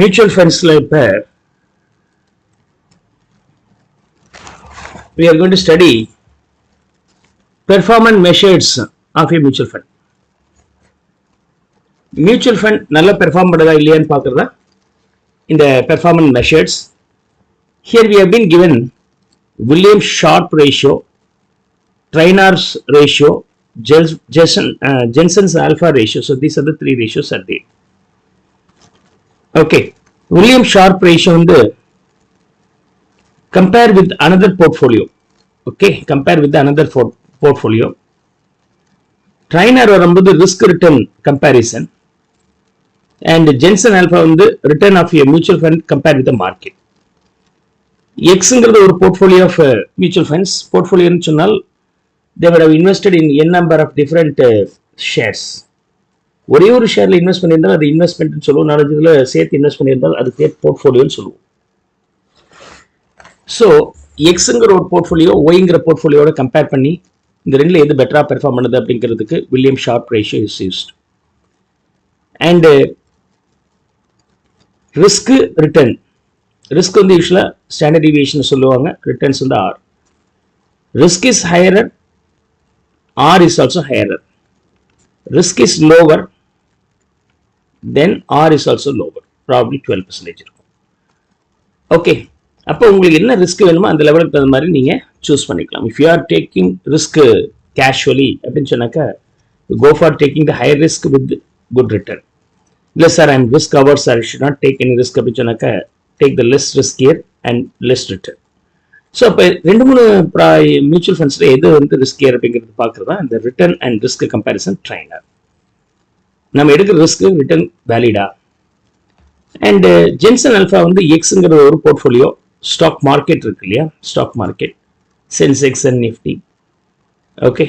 mutual funds we are going to study performance measures of a mutual fund. Mutual fund நல்ல perform பண்ணுதா இல்லையான்னு பார்க்கறதா இந்த performance measures. Here we have been given Williams-Sharpe ratio, Trainor's ratio, Jensen's alpha ratio. So these are the three ratios are there. Okay, Williams-Sharpe ratio வந்து compare with another portfolio. Okay, compare with another portfolio. Trainer வரும்போது risk return comparison and Jensen alpha வந்து return of a mutual fund compared with the market. Xங்கிறது ஒரு portfolio of mutual funds. Portfolio ன்னு சொன்னால் they would have invested in n number of different shares. ஒரே ஒரு ஷேர்ல invest பண்ணியிருந்தால் அது investment சொல்லுவோம். நாலு இதுல சேர்த்து இன்வெஸ்ட் பண்ணியிருந்தால் அது பேர் போர்ட்ஃபோலியோன்னு சொல்லுவோம். ஸோ எக்ஸுங்கிற ஒரு போர்ட்ஃபோலியோ ஒய்ங்கிற போர்ட்ஃபோலியோட கம்பேர் பண்ணி இந்த ரெண்டுல எது பெட்டரா பெர்ஃபார்ம் பண்ணுது அப்படிங்கிறதுக்கு William Sharpe ratio is used. And risk return, risk வந்து யூஸ்வலா ஸ்டாண்டர்ட் டிவியேஷன் சொல்லுவாங்க, ரிட்டர்ன்ஸ் வந்து R. Risk is higher, R is also higher. Risk is lower, then R is also lower, probably 12% இருக்கும். Okay, அப்போ உங்களுக்கு என்ன risk வேணுமோ அந்த லெவலுக்கு தகுந்த மாதிரி நீங்க சூஸ் பண்ணிக்கலாம். If you are taking risk casually அப்படின்னு சொன்னாக்கா go for taking the higher risk with good return. இல்லை sir I am risk averse, I should not take any risk அப்படின்னு சொன்னாக்கா take the less riskier and less return. So அப்போ ரெண்டு மூணு mutual ஃபண்ட்ஸில் எது வந்து ரிஸ்கியர் அப்படிங்கிறது பார்க்குறதா இந்த return and risk comparison Treynor. நம்ம எடுக்கிற ரிஸ்க் ரிட்டர்ன் வேலிடா. அண்ட் ஜென்சன் அல்ஃபா வந்து எக்ஸுங்கிற ஒரு போர்ட்ஃபோலியோ, ஸ்டாக் மார்க்கெட் இருக்கு இல்லையா, stock market, Sensex and Nifty. Okay,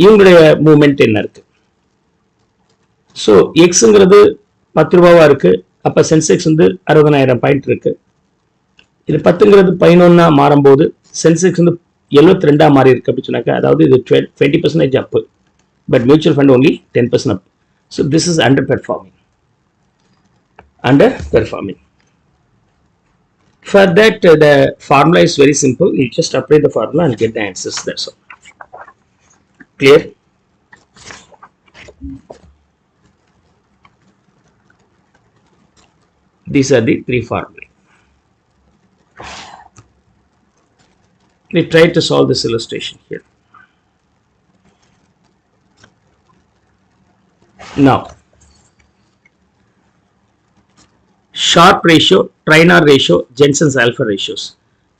இவங்களுடைய மூவ்மெண்ட் என்ன இருக்கு. ஸோ எக்ஸுங்கிறது 10 ரூபாவா இருக்கு, அப்போ சென்செக்ஸ் வந்து 60,000 பாயிண்ட் இருக்கு. இது 10ங்கிறது 11 மாறும்போது சென்செக்ஸ் வந்து 72 மாறி இருக்கு அப்படின்னு சொன்னாக்கா அதாவது இது 20% up, but mutual fund only 10% up. So this is underperforming. For that, the formula is very simple. You just apply the formula and get the answers. That's all. Clear? These are the three formulae. We try to solve this illustration here. Now, Sharpe ratio, Trainor ratio, Jensen's alpha ratios.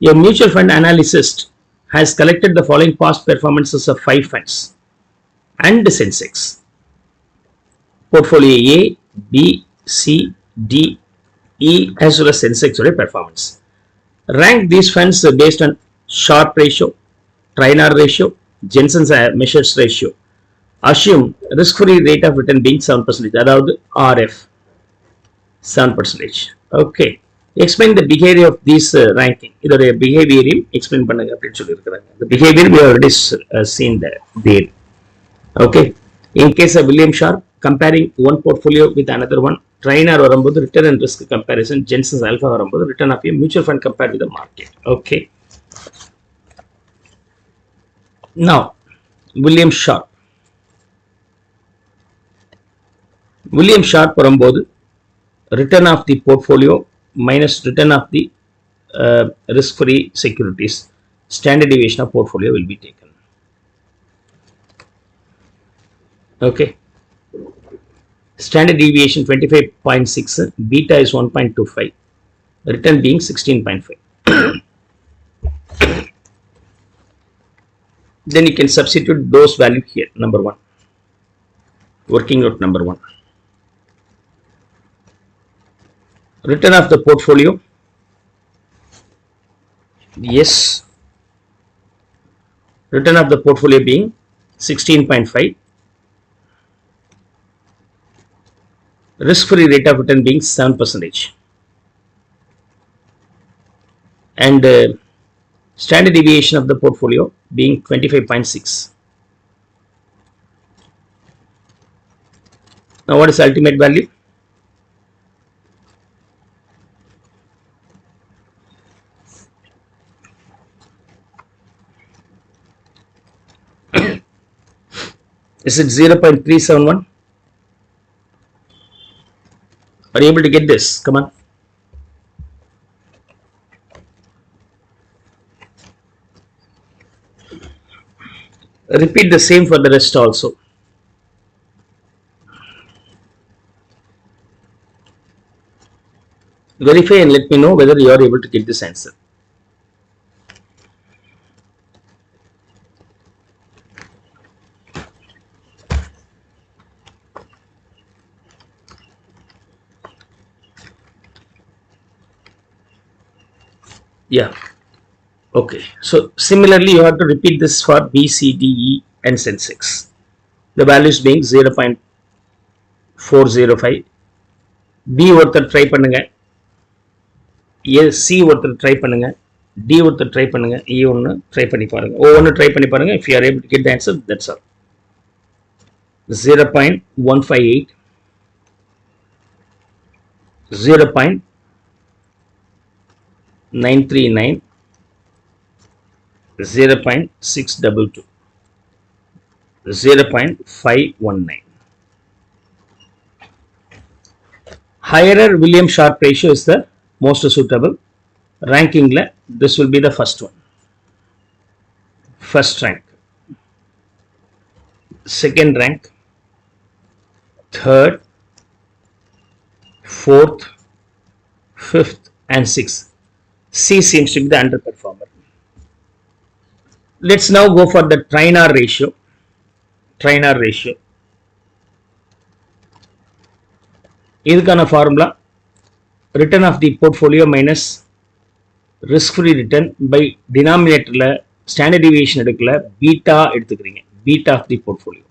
Your mutual fund analyst has collected the following past performances of 5 funds and Sensex. Portfolio A, B, C, D, E as well as Sensex performance. Rank these funds based on Sharpe ratio, Trainor ratio, Jensen's measures ratio. Assume risk-free rate of return being 7%, அதாவது RF 7%. Okay, explain the behavior of these ranking. இதோடைய behavior explain பண்ணுங்க அப்படின்னு சொல்லி இருக்காங்க. The behavior we already seen there. Okay, in case of Williams-Sharpe, comparing one portfolio with another one, Trainor வரும்போது return and risk comparison, Jensen's alpha வரும்போது return of a mutual fund compared with the market. Okay, now Williams-Sharpe வரும்போது return of the portfolio minus return of the risk-free securities, standard deviation of portfolio will be taken. Okay, standard deviation 25.6, beta is 1.25, return being 16.5. Then you can substitute those values here. Number 1, working out number 1. Return of the portfolio, yes, return of the portfolio being 16.5, risk-free rate of return being 7%, and standard deviation of the portfolio being 25.6. Now what is ultimate value? Is it 0.371? Are you able to get this? Come on. Repeat the same for the rest also. Verify and let me know whether you are able to get this answer. Yeah. Okay. So similarly, you have to repeat this for B, C, D, E, and Sensex. The values being 0.405. B ஒருத்தர் try பண்ணுங்க, C ஒருத்தர் try பண்ணுங்க, D ஒருத்தர் try பண்ணுங்க, E ஒன்று try பண்ணி பாருங்க. ஒவ்வொன்று ட்ரை பண்ணி பாருங்க. If you are able to get the answer, that's all. 0.158, 0.939, 0.622, 0.519. Higher William Sharp ratio is the most suitable. Ranking la, this will be the first one. First rank. Second rank. Third. Fourth. Fifth and sixth. C seems to be the underperformer. Let's now go for the Treynor ratio. Treynor ratio. இதுக்கான formula return of the portfolio minus risk free return by டினாமினேட்டரில் standard deviation எடுக்கல beta எடுத்துக்கிறீங்க. Beta of the portfolio.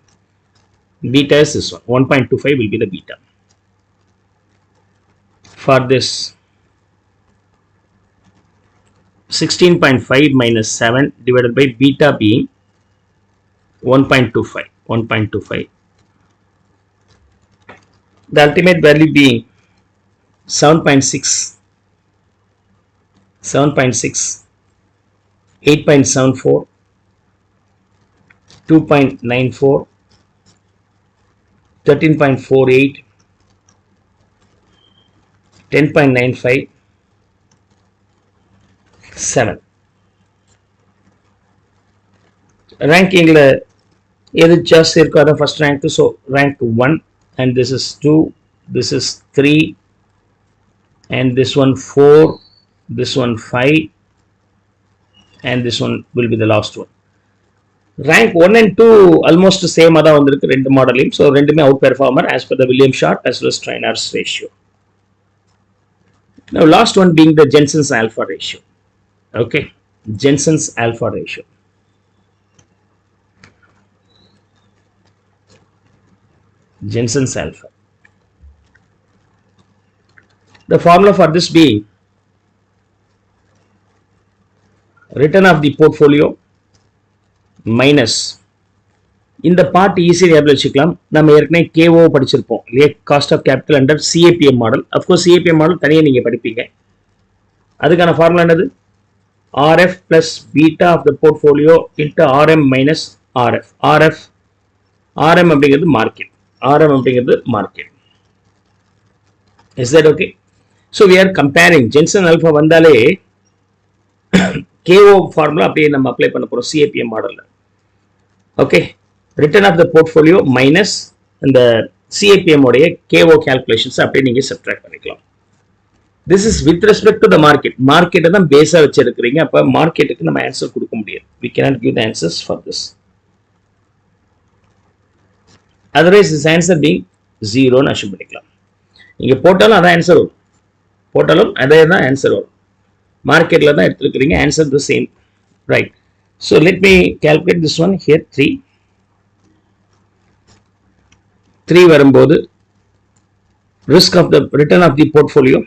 Beta is this one. 1.25 will be the beta. For this 16.5 minus 7 divided by beta being 1.25. 1.25. The ultimate value being 7.6, 7.6, 8.74, 2.94, 13.48, 10.95, 7. Ranking எது ஜாஸ்தி இருக்கோ அதான் first rank. So rank 1 and this is 2, this is 3 and this one 4, this one 5 and this one will be the last one. Rank 1 and 2 almost same தான் வந்திருக்கு ரெண்டு மாடலையும். So ரெண்டுமே out performer as per the William Sharp as well as Treynor's ratio. Now last one being the Jensen's alpha ratio. Okay, Jensen's alpha ratio. Jensen's alpha. The formula for this being return of the portfolio minus இந்த part ஈஸியாக ஞாபகம் வச்சுக்கலாம். நம்ம ஏற்கனவே கேஓ படிச்சிருப்போம் இல்லையா, cost of capital under CAPM model. Of course CAPM model தனியாக நீங்கள் படிப்பீங்க. அதுக்கான ஃபார்முலா என்னது? RF plus beta of the portfolio into RM minus RF. RM அப்படிங்கிறது மார்க்கெட். RM அப்படிங்கிறது மார்க்கெட். Is that okay? So we are comparing Jensen alpha வந்தாலே KO formula அப்படியே நம்ம அப்ளை பண்ண போறோம் CAPM மாடல்ல. Okay, return of the portfolio minus இந்த CAPM உடைய KO கால்குலேஷன்ஸ் அப்படியே நீங்க சப்ட்ராக்ட் பண்ணிக்கலாம். This is with respect to the market. மார்க்கெட்டை தான் பேஸா வச்சு எடுக்கிறீங்க. அப்ப மார்க்கெட்டுக்கு நம்ம ஆன்சர் கொடுக்க முடியாது. We cannot give the answers for this. Otherwise this answer being 0 ன்னு அஷ்யூம் பண்ணிக்கலாம். நீங்க போட்டாலும் அதான் ஆன்சர் வரும், போட்டாலும் அதே தான் ஆன்சர் வரும். மார்க்கெட்ல தான் எடுத்துக்கிறீங்க, answer the same, right? So let me calculate this one here. 3 வரும்போது risk of the return of the portfolio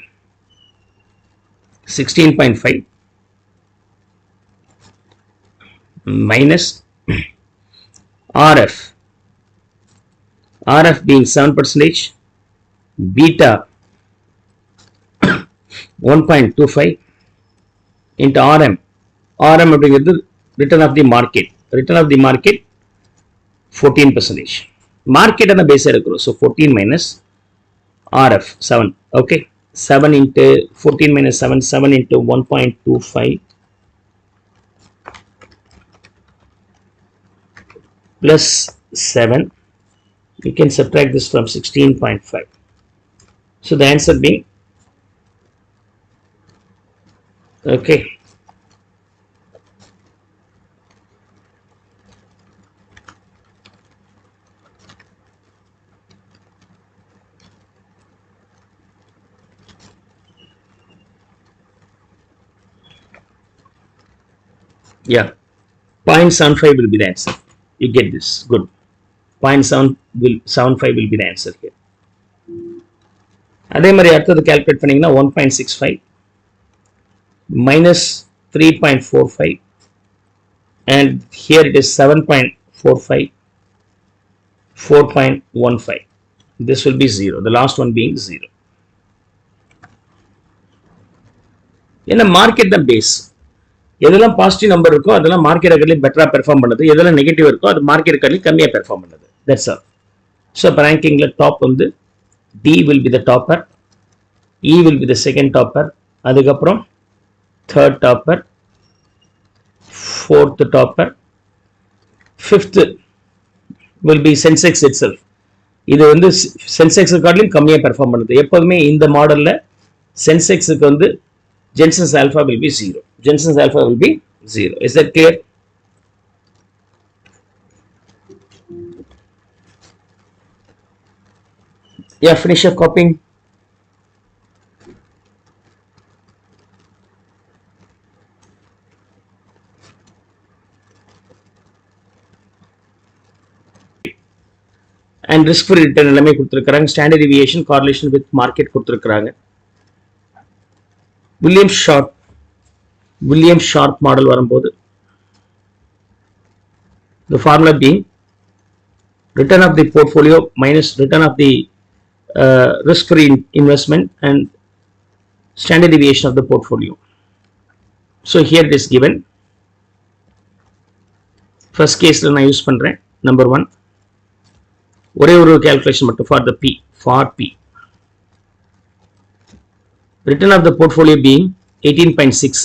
16.5 minus RF being 7%, beta 1.25 into RM அப்படிங்கிறது return of the market. Return of the market 14%. Market and the base எடுக்கிறோம். So 14 minus RF 7. Okay. 7 into 14 minus 7, 7 into 1.25 plus 7. You can subtract this from 16.5. So the answer being, okay, yeah, 0.75 will be the answer. You get this. Good. 0.75 will be the answer here. அதே மாதிரி அடுத்தது calculate பண்ணீங்கன்னா 1.65 minus 3.45 and here it is 7.45, 4.15. This will be 0. The last one being 0. In a market the base, எதெல்லாம் positive number இருக்கோ அதெல்லாம் market ரெக்கார்ட்லயும் பெட்டரா perform பண்ணுது, எதெல்லாம் நெகட்டிவ் இருக்கோ அது மார்க்கெட் ரெக்கார்ட்லயும் கம்மியா பெர்ஃபார்ம் பண்ணுது. That's all. ஸோ இப்போ ரேங்கிங்ல டாப் வந்து D will be the topper, E will be the second topper, அதுக்கப்புறம் third topper, fourth topper, fifth will be Sensex itself. இது வந்து சென்செக்ஸ் ரெக்கார்ட்லயும் கம்மியா பெர்ஃபார்ம் பண்ணுது. எப்போதுமே இந்த மாடல்ல சென்செக்ஸுக்கு வந்து Jensen's alpha will be 0. Jensen's alpha will be 0. Is that clear? Yeah, finish your copying. And risk free return எல்லாமே கொடுத்திருக்காங்க. Standard deviation correlation with market கொடுத்திருக்காங்க. William Sharp model வரும்போது the formula being return of the portfolio minus return of the risk free investment and standard deviation of the portfolio. So here it is given. First case la na use பண்றேன். Number 1, ஒரே ஒரு calculation மட்டும் for the P, for P. Return of the portfolio being 18.6,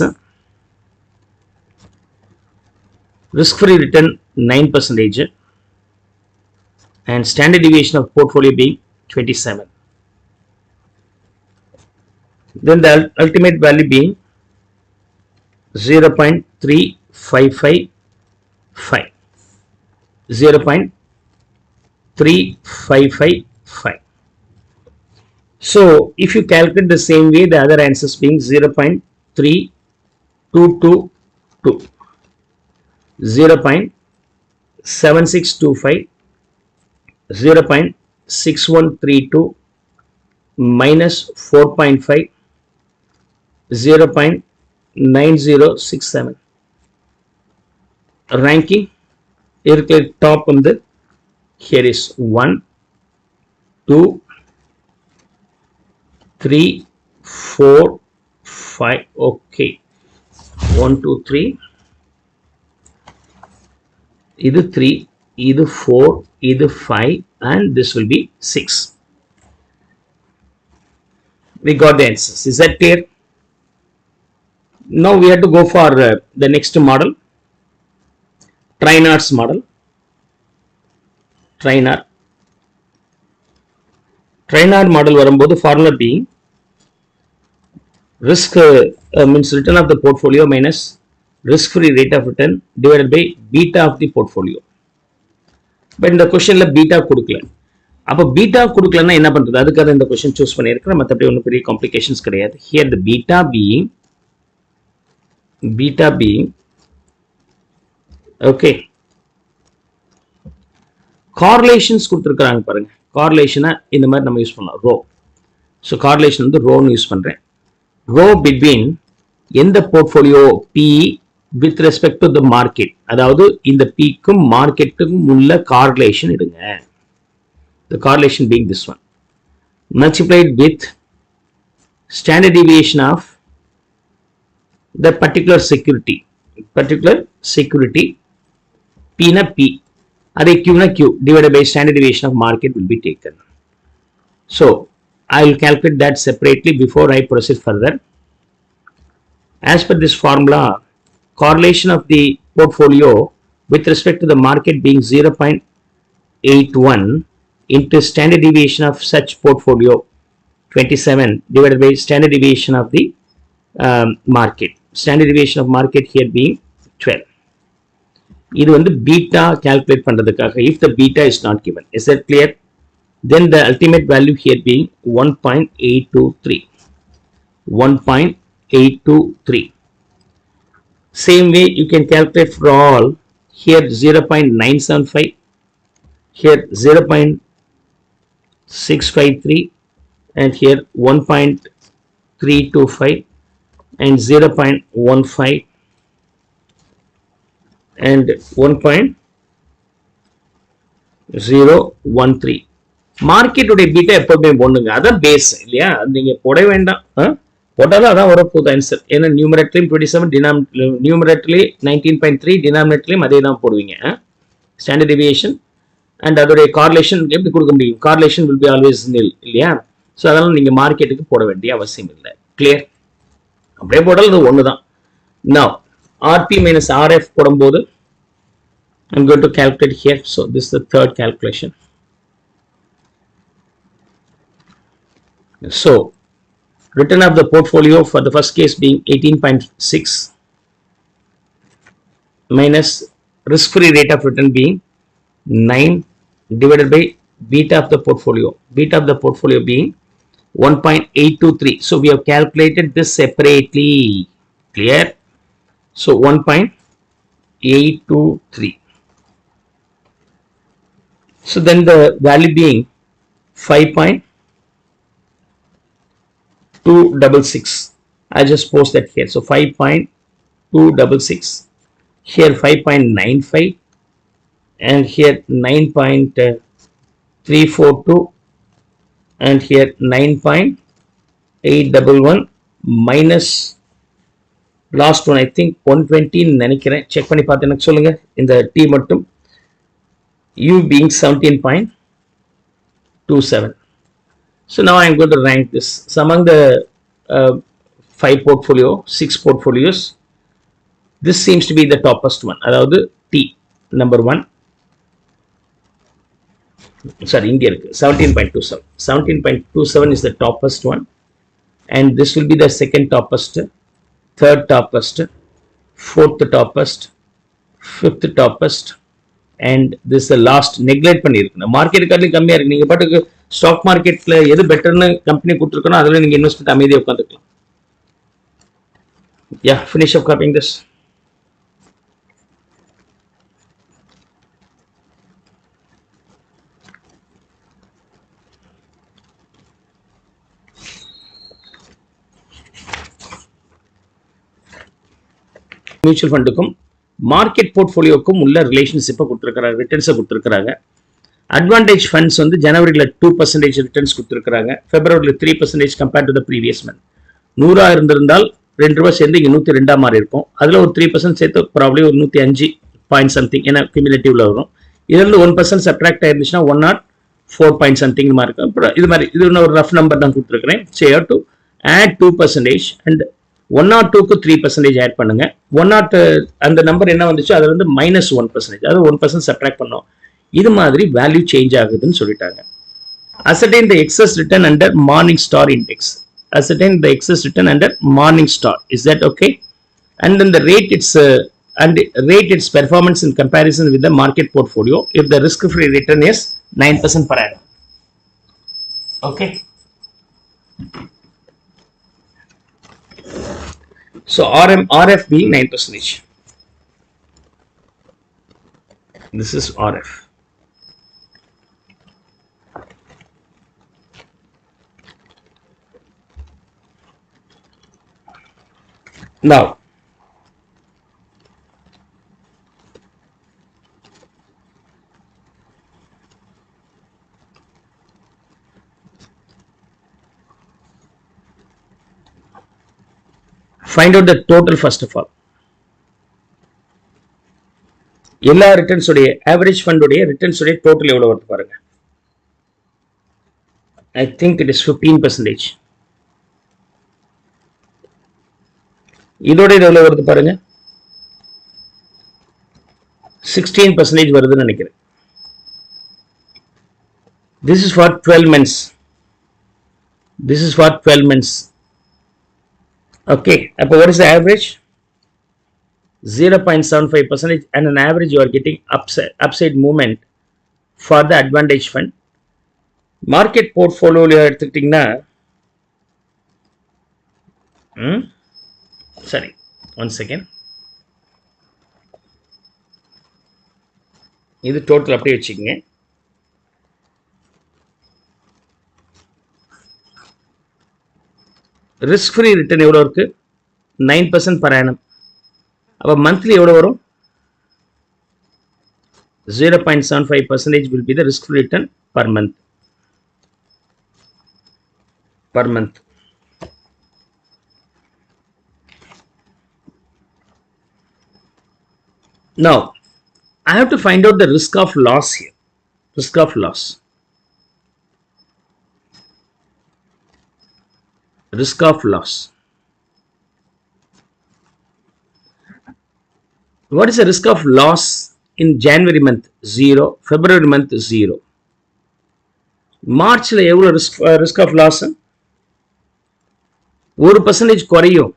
risk free return 9%, and standard deviation of portfolio being 27. Then the ultimate value being 0.3555, 0.3555. So if you calculate the same way, the other answers being 0.3222, 0.7625, 0.6132, minus 4.5, 0.9067. Ranking irukku top வந்து here is 1, 2, 3, 4, 5. Okay, 1, 2, 3. இது 3, இது 4, இது 5, and this will be 6. We got the answers. Is that clear? Now we have to go for the next model, Trinard's model. Trinard model வரும்போது formula being risk means return of the portfolio minus risk free rate of return divided by beta of the portfolio. But இந்த கொஸ்டின்ல beta கொடுக்கல. அப்ப beta கொடுக்கலன்னா என்ன பண்றது? அதுக்காக இந்த கொஸ்டின் சூஸ் பண்ணியிருக்கிறேன். மற்றபடி ஒன்றும் பெரிய காம்ப்ளிகேஷன்ஸ் கிடையாது. Here the beta being okay, correlations கொடுத்திருக்காங்க பாருங்க. correlation இந்த மாதிரி நம்ம யூஸ் பண்ணலாம், ரோ. ஸோ correlation வந்து ரோன்னு யூஸ் பண்றேன். ரோ பிட்வீன் எந்த portfolio be with respect to the market, அதாவது இந்த பீக்கும் மார்க்கெட்டுக்கும் உள்ள கார்லேஷன் எடுங்க. The correlation being this one, multiplied with standard deviation of the particular security, P na P, அதே Qனா Q divided by standard deviation of market will be taken. So I will calculate that separately before I proceed further. As per this formula, correlation of the portfolio with respect to the market being 0.81 into standard deviation of such portfolio 27 divided by standard deviation of the market. Standard deviation of market here being 12. இது வந்து beta calculate பண்றதுக்காக, if the beta is not given. Is that clear? Then the ultimate value here being 1.823. 1.823. Same way you can calculate for all. Here 0.975, here 0.653, and here 1.325 and 0.15 and 1.013. Market உடைய beta எப்பவுமே போடுங்க, அதான் base இல்லையா? நீங்க போட வேண்டாம், போட்டாலும் அதான் வரப்போகுது ஆன்சர். ஏன்னா நியூமரேட்டர்லையும் 27, நியூமரேட்டர்லேயே 19.3, டினாமினேட்டர்லையும் அதே தான் போடுவீங்க. ஸ்டாண்டர்ட் டிவியேஷன் அண்ட் அதோடைய கார்லேஷன் எப்படி கொடுக்க முடியும்? கார்லேஷன் வில் பி ஆல்வேஸ் நில் இல்லையா? ஸோ அதனால நீங்க மார்க்கெட்டுக்கு போட வேண்டிய அவசியம் இல்லை. கிளியர்? அப்படியே போட்டாலும் அது ஒன்று தான். Now RP minus RF போடும்போது I'm going to calculate here. So this is the third calculation. So return of the portfolio for the first case being 18.6 minus risk-free rate of return being 9 divided by beta of the portfolio. Beta of the portfolio being 1.823. So we have calculated this separately. Clear? So 1.823. So then the value being 5.266. I just post that here. So 5.266. Here 5.95 and here 9.342 and here 9.811 minus last one I think 120 நினைக்கிறேன். Check பண்ணி பார்த்து எனக்கு சொல்லுங்க. இந்த T மட்டும் U being 17.27. So now I am going to rank this. So among the 6 portfolios, this seems to be the toppest one. அதாவது T number 1. Sorry, இங்க இருக்கு 17.27. 17.27 is the toppest one, and this will be the second toppest, third toppest, fourth toppest, fifth toppest, and this is the last. Neglect பண்ணிருக்கணும். Market கார்ட்லயும் கம்மியா இருக்கு. நீங்க பாட்டுக்கு stock மார்க்கெட்ல எது பெட்டர்னு கம்பெனி கொடுத்துருக்கணும் அதுல நீங்க இன்வெஸ்ட்மெண்ட் அமைதியா உட்காந்துக்கலாம். Yeah, finish up copying this. Mutual ஃபண்டுக்கும் மார்க்கெட் போர்ட்ஃபோலியோக்கும் உள்ள ரிலேஷன்ஷிப்பை கொடுத்துருக்காங்க, ரிட்டர்ன்ஸை கொடுத்துருக்காங்க. அட்வான்டேஜ் ஃபண்ட்ஸ் வந்து ஜனவரியில் 2% ரிட்டர்ன்ஸ் கொடுத்துருக்காங்க, பிப்ரவரியில் 3% compared to the previous month. 100 இருந்திருந்தால் ₹2 சேர்ந்து இங்கே 102 மாதிரி இருக்கும். அதில் ஒரு 3% சேர்த்து ப்ராப்ளி ஒரு 105 பாயிண்ட் சம்திங் ஏன்னா கியூமுலேட்டிவ்ல வரும். இதுல 1% சப்ட்ராக்ட் ஆயிருந்துச்சுன்னா 104 பாயிண்ட் சம்திங் மாதிரி இருக்கும். இது மாதிரி இது ஒரு ரஃப் நம்பர் தான் கொடுத்துருக்கிறேன். So you have to add 2% and 102க்கு 3% ஆட் பண்ணுங்க. 100 அந்த நம்பர் என்ன வந்துச்சு அதுல இருந்து -1%, அதாவது 1% சப்ட்ராக்ட் பண்ணோம். இது மாதிரி வேல்யூ சேஞ்ச் ஆகுதுன்னு சொல்லிட்டாங்க. Ascertain the excess return under Morningstar index. Ascertain the excess return under Morningstar. Is that okay? And then the rate its performance in comparison with the market portfolio if the risk-free return is 9% per annum. Okay. So RF being 9%. This is RF. Now, find out the total first of all. எல்லா returns உடைய average fund உடைய returns உடைய total எவ்வளவு வருது பாருங்க. I think it is 15%. இதோட எவ்வளவு வருது பாருங்க, 16% வருதுன்னு நினைக்கிறேன். This is for 12 months. This is for 12 months. Okay, அப்போ what is the average? 0.75%, and an average you are getting upside movement for the advantage fund. Market portfolio எடுத்துக்கிட்டீங்கன்னா சரி, 1 second, இது டோட்டல் அப்படியே வச்சுக்கோங்க. ரிஸ்க் ஃப்ரீ ரிட்டர்ன் எவ்வளோ இருக்கு? 9% per annum. அப்போ monthly எவ்வளோ வரும்? 0.75% will be the risk free return per month. Now I have to find out the risk of loss here. Risk of loss. Risk of loss. What is the risk of loss in January month? 0. February month 0. March la evlo risk of loss 1% குறையும்.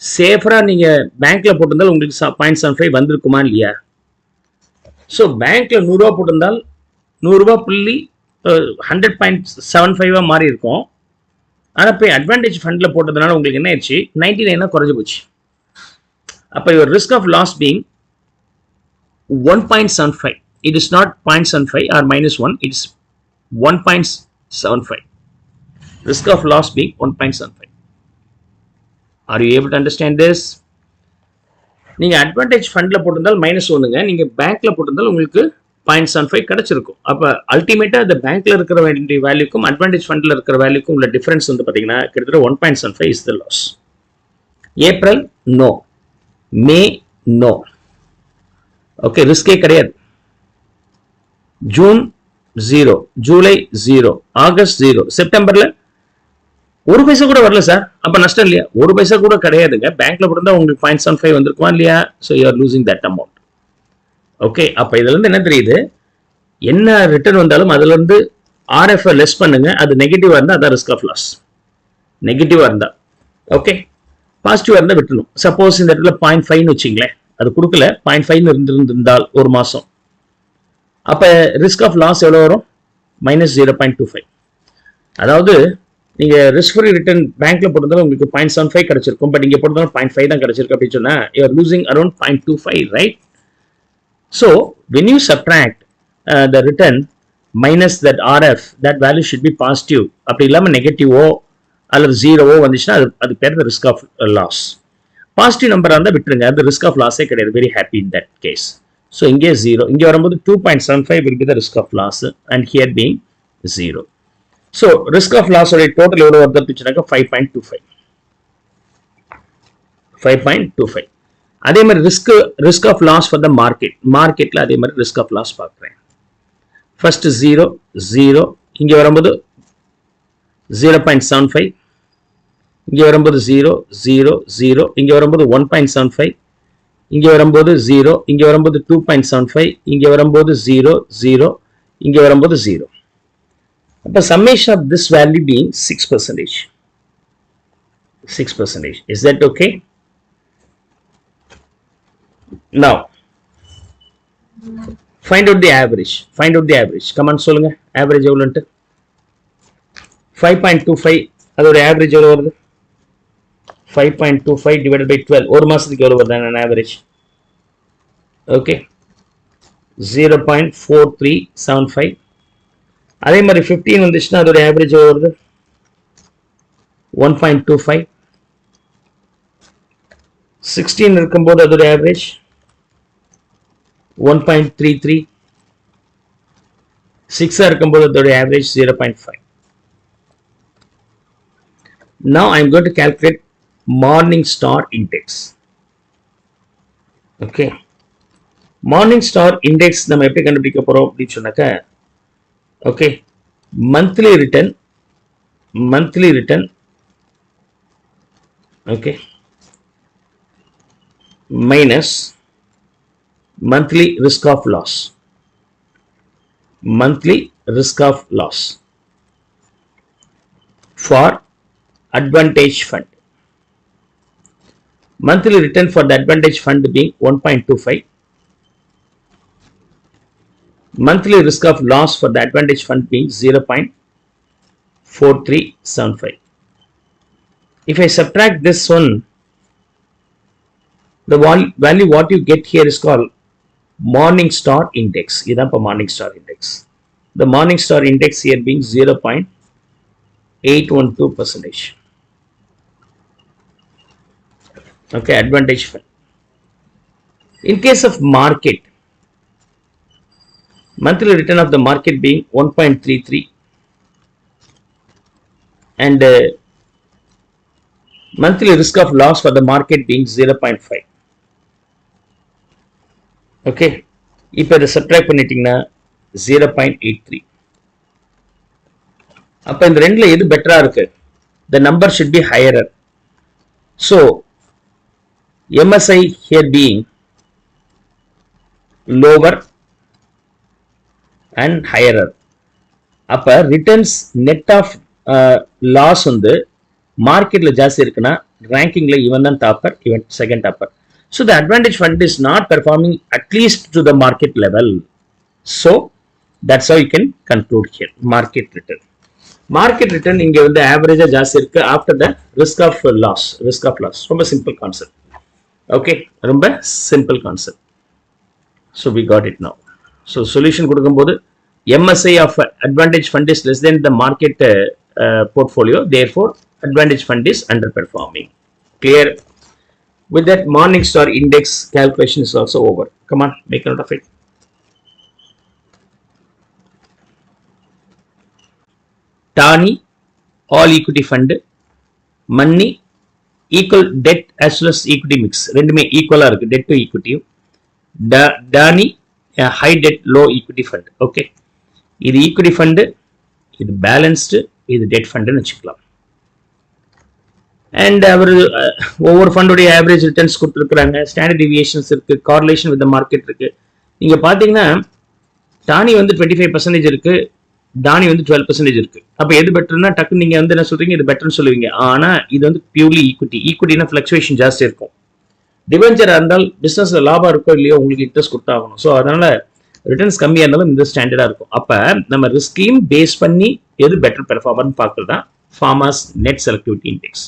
சேஃபரா நீங்க பேங்க்ல போட்டிருந்தால் உங்களுக்கு 0.75 வந்திருக்குமா இல்லையா? So பேங்க்ல 100 ரூபா போட்டிருந்தால் 100 ரூபா புள்ளி 100.75 மாறி இருக்கும். ஆனால் போய் அட்வான்டேஜ் ஃபண்ட்ல போட்டதுனால உங்களுக்கு என்ன ஆயிடுச்சு? 99 குறைஞ்சு போச்சு. அப்போ your risk of loss being 1.75. It is not 0.75 or -1. It is 1.75. Risk of loss being 1.75. Are you able to understand this? நீங்க அட்வான்டேஜ் ஃபண்ட்ல போட்டிருந்தால் -1ங்க, நீங்க பேங்க்ல போட்டிருந்தால் உங்களுக்கு 0.75 கிடைச்சிருக்கும். அப்ப அல்டிமேட்டா இந்த பேங்க்ல இருக்கிற வேண்டிய வேல்யூக்கும் அட்வான்டேஜ் ஃபண்ட்ல இருக்கிற வேல்யூக்கும் உள்ள டிஃபரன்ஸ் வந்து பாத்தீங்கன்னா கிட்டத்தட்ட 1.75 is the loss. April no, May no, okay, ரிஸ்கே கிடையாது. ஜூன் 0, ஜூலை 0, ஆகஸ்ட் 0, செப்டம்பர்ல 1 பைசா கூட வரல சார். அப்ப நஷ்டம் இல்லையா? 1 பைசா கூட கிடையாதுங்க. பேங்க்ல போட்டிருந்தா உங்களுக்கு 0.75 வந்திருக்குமா இல்லையா? So you are losing that amount. Okay, அப்ப இதுல இருந்து என்ன தெரியுது? என்ன ரிட்டர்ன் வந்தாலும் அதுல இருந்து RF லெஸ் பண்ணுங்க. அது நெகட்டிவா இருந்தா அதான் ரிஸ்க் ஆஃப் லாஸ். நெகட்டிவா இருந்தா ஓகே, பாசிட்டிவா இருந்தா விட்டுணும். சப்போஸ் இந்த இடத்துல 0.5 வச்சுங்களேன், அது கொடுக்கல, 0.5 இருந்திருந்தால் ஒரு மாசம், அப்ப ரிஸ்க் ஆஃப் லாஸ் எவ்வளவு வரும்? -0.25. அதாவது நீங்க ரிஸ்க் ஃப்ரீ ரிட்டர்ன் பேங்க்ல போட்டிருந்தாலும் உங்களுக்கு 0.75 கிடைச்சிருக்கும். பட் இங்க போட்டிருந்தாலும் 0.5 தான் கிடைச்சிருக்கு அப்படின்னு சொன்னா you are losing around 0.25, right? So when you subtract the return minus that RF, that value should be positive. அப்படி இல்லாம நெகட்டிவோ அல்லது 0வோ வந்துச்சுன்னா அது பேர் ரிஸ்க் ஆஃப் லாஸ். பாசிட்டிவ் நம்பரா இருந்தா விட்டுருங்க, அது ரிஸ்க் ஆஃப் லாஸே கிடையாது. Very happy in that case. So இங்கே 0, இங்கே வரும்போது 2.75 will be the risk of loss and here being 0. So risk of loss உடைய டோட்டல் எவ்வளவு வருது அப்படின்னாக்கா 5.25. அதே மாதிரி risk of loss for the மார்க்கெட்ல அதே மாதிரி ரிஸ்க் ஆஃப் லாஸ் பார்க்குறேன். ஃபர்ஸ்ட் 0, 0, இங்கே வரும்போது 0.75, இங்கே வரும்போது 0, 0, 0, இங்கே வரும்போது 1.75, இங்கே வரும்போது 0, இங்கே வரும்போது 2.75, இங்கே வரும்போது 0, 0, இங்கே வரும்போது 0. அப்போ summation of this value being 6%. 6%. Is that okay? Now find out the average. Come on, சொல்லுங்க average எவ்வளவுன்னு. 5.25 அதோட average எவ்வளவு வருது? 5.25 divided by 12 ஒரு மாசத்துக்கு எவ்வளவு வருது an average? Okay, 0.4375. அதே மாதிரி 15 வந்துச்சுன்னா அதோட average எவ்வளவு வருது? 1.25. 16 இருக்கும்போது அதோட average 1.33. 6 இருக்கும்போது அதோட average 0.5. Now I am going to calculate Morningstar index. Okay, morning star index நம்ம எப்படி கண்டுபிடிக்க போறோம் அப்படின்னு சொன்னாக்க okay monthly return okay minus monthly risk of loss for advantage fund. Monthly return for the advantage fund being 1.25. Monthly risk of loss for the advantage fund being 0.4375. If I subtract this one, the value what you get here is called Morningstar index. This is Morningstar index. The Morningstar index here being 0.812%. Okay, advantage fund. In case of market, monthly return of the market being 1.33 and monthly risk of loss for the market being 0.5. Okay இப்போ இதை subtract பண்ணிட்டீங்கன்னா 0.83. அப்போ இந்த ரெண்டுல எது பெட்டரா இருக்கு? The number should be higher. So MSI here being lower and higher. அப்ப ரிட்டர்ன்ஸ் நெட் ஆஃப் லாஸ் வந்து மார்க்கெட்ல ஜாஸ்தி இருக்குன்னா ரேங்கிங்ல இவன் தான் டாப்பர், இவன் second topper. So the advantage fund is not performing at least to the market level. So that's how you can conclude here. Market return இங்க வந்து average ஜாஸ்தி இருக்கு after the risk of loss. ரொம்ப simple concept. Okay, ரொம்ப simple concept. So we got it now. So solution கொடுக்கும்போது MSI of advantage fund is less than the market portfolio. Therefore, advantage fund is underperforming. Clear? With that, Morningstar index calculation is also over. Come on, make a note of it. Tani, all equity fund, money, equal debt as well as equity mix. ரெண்டுமே equal இருக்கு, debt to equity. Dani, high debt, low equity fund. Okay. இது equity fund, இது balanced, இது debt fund னு வச்சுக்கலாம். And அவர் ஒவ்வொரு ஃபண்டோடைய average returns கொடுத்துருக்காங்க, standard deviations இருக்கு, கார்லேஷன் வித் மார்க்கெட் இருக்கு. நீங்க பாத்தீங்கன்னா டானி வந்து 25% இருக்கு, டானி வந்து 12% இருக்கு. அப்ப எது பெட்டர்னா டக்கு நீங்க வந்து என்ன சொல்றீங்க, இது பெட்டர்னு சொல்லுவீங்க. ஆனா இது வந்து பியூர்லி ஈக்விட்டினா ஃபிளக்சுவேஷன் ஜாஸ்தி இருக்கும். டிபெஞ்சரா இருந்தால் பிசினஸ்ல லாபம் இருக்கோ இல்லையோ உங்களுக்கு இன்ட்ரெஸ்ட் கொடுத்தாகணும். ஸோ அதனால ரிட்டர்ன்ஸ் கம்மியா இருந்தாலும் இந்த ஸ்டாண்டர்டா இருக்கும். அப்ப நம்ம ரிஸ்கையும் பேஸ் பண்ணி எது பெட்டர் பெர்ஃபார்மர்னு பார்க்கறது தான் ஃபார்மர்ஸ் நெட் செலக்டிவிட்டி இண்டெக்ஸ்.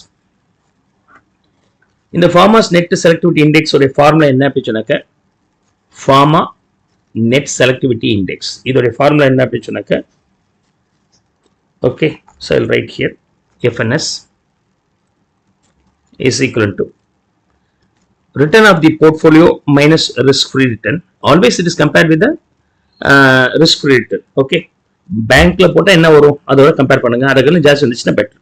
இந்த ஃபார்மர்ஸ் நெட் செலக்டிவிட்டி இண்டெக்ஸ் உடைய ஃபார்முலா என்ன அப்படின்னு சொன்னாக்க ஃபார்மா நெட் செலக்டிவிட்டி இண்டெக்ஸ். இதோடைய ஃபார்முலா என்ன அப்படின்னு சொன்னாக்க okay, so I'll write here FNS is equal to return of the portfolio minus risk-free return. Always it is compared with the risk-free return. Okay, பேங்க்ல போட்டா என்ன வரும் அதோட கம்பேர் பண்ணுங்க, அதுக்கு ஜாஸ்தி வந்துச்சுன்னா better.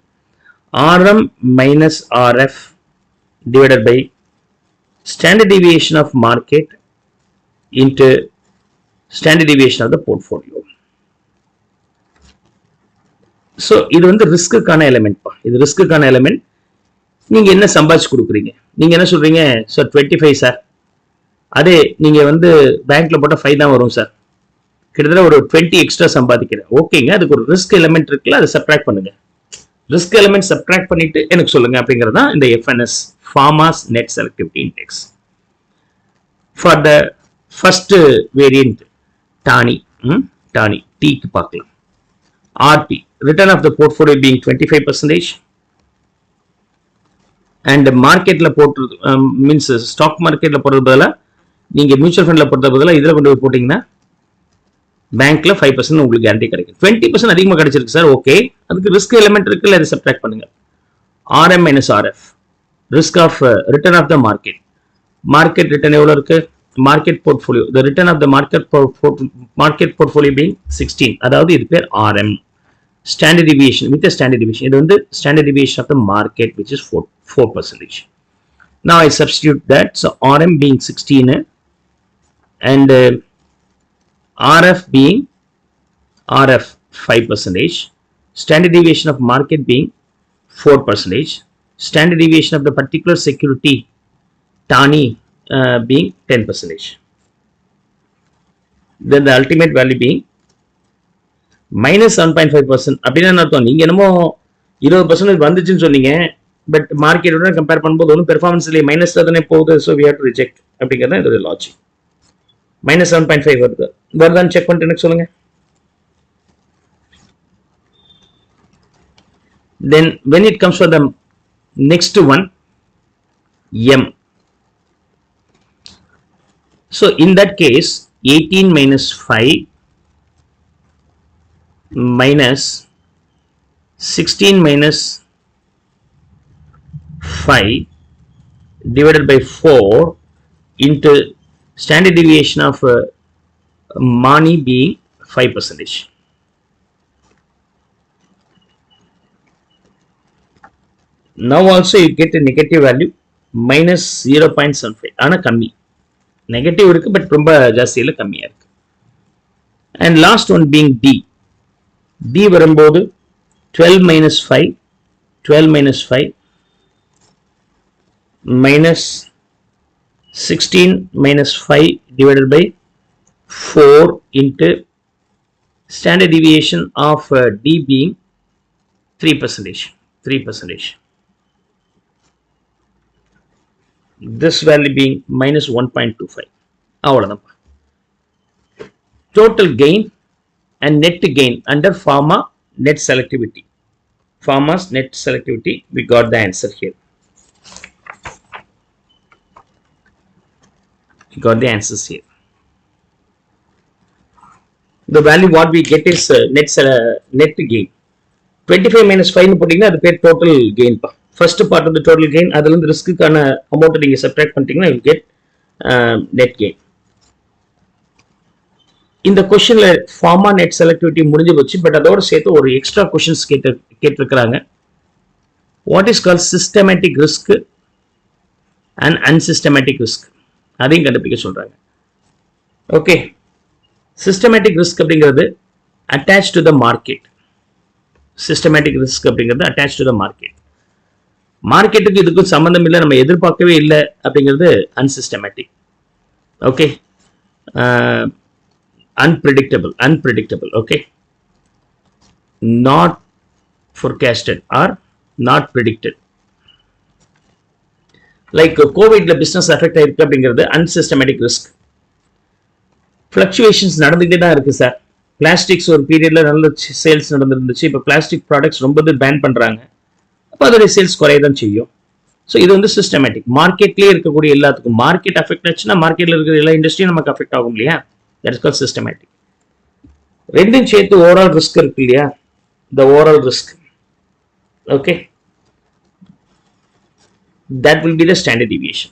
RM minus RF divided by standard deviation of market into standard deviation of the portfolio. So இது வந்து ரிஸ்க்குக்கான எலிமெண்ட் பா, இது ரிஸ்க்குக்கான எலிமெண்ட். நீங்க என்ன சம்பாதிச்சு கொடுக்குறீங்க, நீங்க என்ன சொல்றீங்க சார் 25 சார், அதே நீங்க வந்து பேங்க்ல போட்டா 5 தான் வரும் சார், கிட்டத்தட்ட ஒரு 20 எக்ஸ்ட்ரா சம்பாதிக்கிறேன். ஓகேங்க, அதுக்கு ஒரு ரிஸ்க் எலிமெண்ட் இருக்குல்ல, அதை சப்ட்ராக்ட் பண்ணுங்க. ரிஸ்க் எலிமெண்ட் சப்ட்ராக்ட் பண்ணிட்டு எனக்கு சொல்லுங்க அப்படிங்கிறது தான் இந்த FNS, Farmers Net Selectivity Index. For the first variant Tani T க்கு பார்க்கலாம். RT, return of the portfolio being 25% and மார்க்கெட்ல போட்டு மீன்ஸ் ஸ்டாக் மார்க்கெட்ல போடுறது பதிலா நீங்க மியூச்சுவல் ஃபண்ட்ல போடுறது பதிலா இதுல கொண்டு போய் போட்டீங்கன்னா பேங்க்ல 5% உங்களுக்கு கேரண்டி கிடைக்கும். 20% அதிகமா கிடைச்சிருக்கு சார், ஓகே, அதுக்கு ரிஸ்க் எலிமெண்ட் இருக்குல்ல, அதை சப்ட்ராக்ட் பண்ணுங்க. RM minus RF, risk of return of the market. Market return எவ்வளவு இருக்கு? Market portfolio, the return of the market portfolio being 16, அதாவது இது பேர் RM. Standard deviation with a standard deviation, இது வந்து standard deviation of the market which is 4%. Now I substitute that, so RM being 16 and RF being RF 5%, standard deviation of market being 4%, standard deviation of the particular security TANI being 10%. Then the ultimate value being minus 7.5%. அப்படின்னா அர்த்தம் நீங்க என்னமோ 20% வந்துச்சுன்னு சொன்னீங்க, but மார்க்கெட்டோட compare பண்ணும்போது ஒன்றும் பெர்ஃபார்மன்ஸ்லேயே மைனஸ்ல தானே போகுது. So we have to reject அப்படிங்கிறது தான் இதோட லாஜிக். minus 7.5 வருதான்னு செக் பண்ணிட்டு எனக்கு சொல்லுங்க. Then when it comes for the next one, M. So in that case, 18 minus 5 minus 16 minus 5 divided by 4 into standard deviation of MANI being 5%. Now also you get a negative value minus 0.75. ஆனா கம்மி, negative இருக்கு but ரொம்ப ஜாஸ்தியில் கம்மியா இருக்கு. And last one being D. D வரும்போது 12 minus 5 minus 16 minus 5 divided by 4 into standard deviation of D being 3%. This value being minus 1.25. அவ்வளவுதான். Total gain and net gain under pharma net selectivity. Pharma's net selectivity, we got the answer here. We got the answers here. The value what we get is net gain. 25 minus 5 போட்டீங்கன்னா அது பேர் total gain பா. First part of the total gain, அதுல இருந்து ரிஸ்க்குக்கான amount நீங்க subtract பண்ணிட்டீங்கன்னா you get net gain. இந்த கொஸ்டின்ல ஃபார்மா நெட் செலக்டிவிட்டி முடிஞ்சு போச்சு, பட் அதோட சேர்த்து ஒரு எக்ஸ்ட்ரா கொஸ்டின்ஸ் கேட்டிருக்கிறாங்க. What is call systematic risk and unsystematic risk, அதையும் கண்டுபிடிக்க சொல்றாங்க. ஓகே, சிஸ்டமேட்டிக் ரிஸ்க் அப்படிங்கிறது attach to the market. Systematic risk அப்படிங்கிறது அட்டாச் டு த மார்க்கெட். மார்க்கெட்டுக்கு இதுக்கும் சம்பந்தம் இல்லை, நம்ம எதிர்பார்க்கவே இல்லை அப்படிங்கிறது unsystematic. Okay, unpredictable, okay, not forecasted or not predicted. Like COVID business affect ஆயிருக்கு அப்படிங்கிறது unsystematic risk. Fluctuations நடந்துகிட்டே தான் இருக்கு சார். பிளாஸ்டிக்ஸ் ஒரு பீரியட்ல நல்ல சேல்ஸ் நடந்துருந்துச்சு, இப்போ பிளாஸ்டிக் ப்ராடக்ட்ஸ் ரொம்ப பேன் பண்றாங்க, அப்போ அதோட சேல்ஸ் குறையதான் செய்யும். ஸோ இது வந்து சிஸ்டமேட்டிக். மார்க்கெட்லேயே இருக்கக்கூடிய எல்லாத்துக்கும் மார்க்கெட் அஃபெக்ட் ஆச்சுன்னா மார்க்கெட்ல இருக்கிற எல்லா இண்டஸ்ட்ரியும் நமக்கு அஃபெக்ட் ஆகும் இல்லையா? That is called systematic. ரெண்டும் சேர்த்து ஓவரால் ரிஸ்க் இருக்கு இல்லையா? The overall risk, okay, that will be the standard deviation.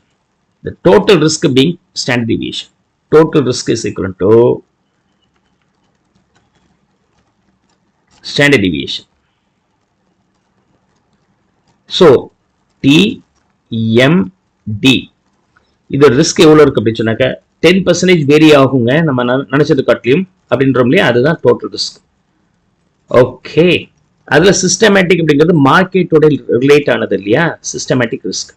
The total risk being standard deviation. Total risk is equal to standard deviation. So TMD, இது risk எவ்வளவு இருக்கு அப்படின்னு சொன்னாக்க 10% vary ஆகுங்க நம்ம நினைச்சது காட்டிலும் அப்படின்றோம் இல்லையா? அதுதான் டோட்டல் ரிஸ்க். ஓகே, அதுல சிஸ்டமேட்டிக் அப்படிங்கிறது மார்க்கெட்டோட ரிலேட் ஆனது இல்லையா? Systematic risk.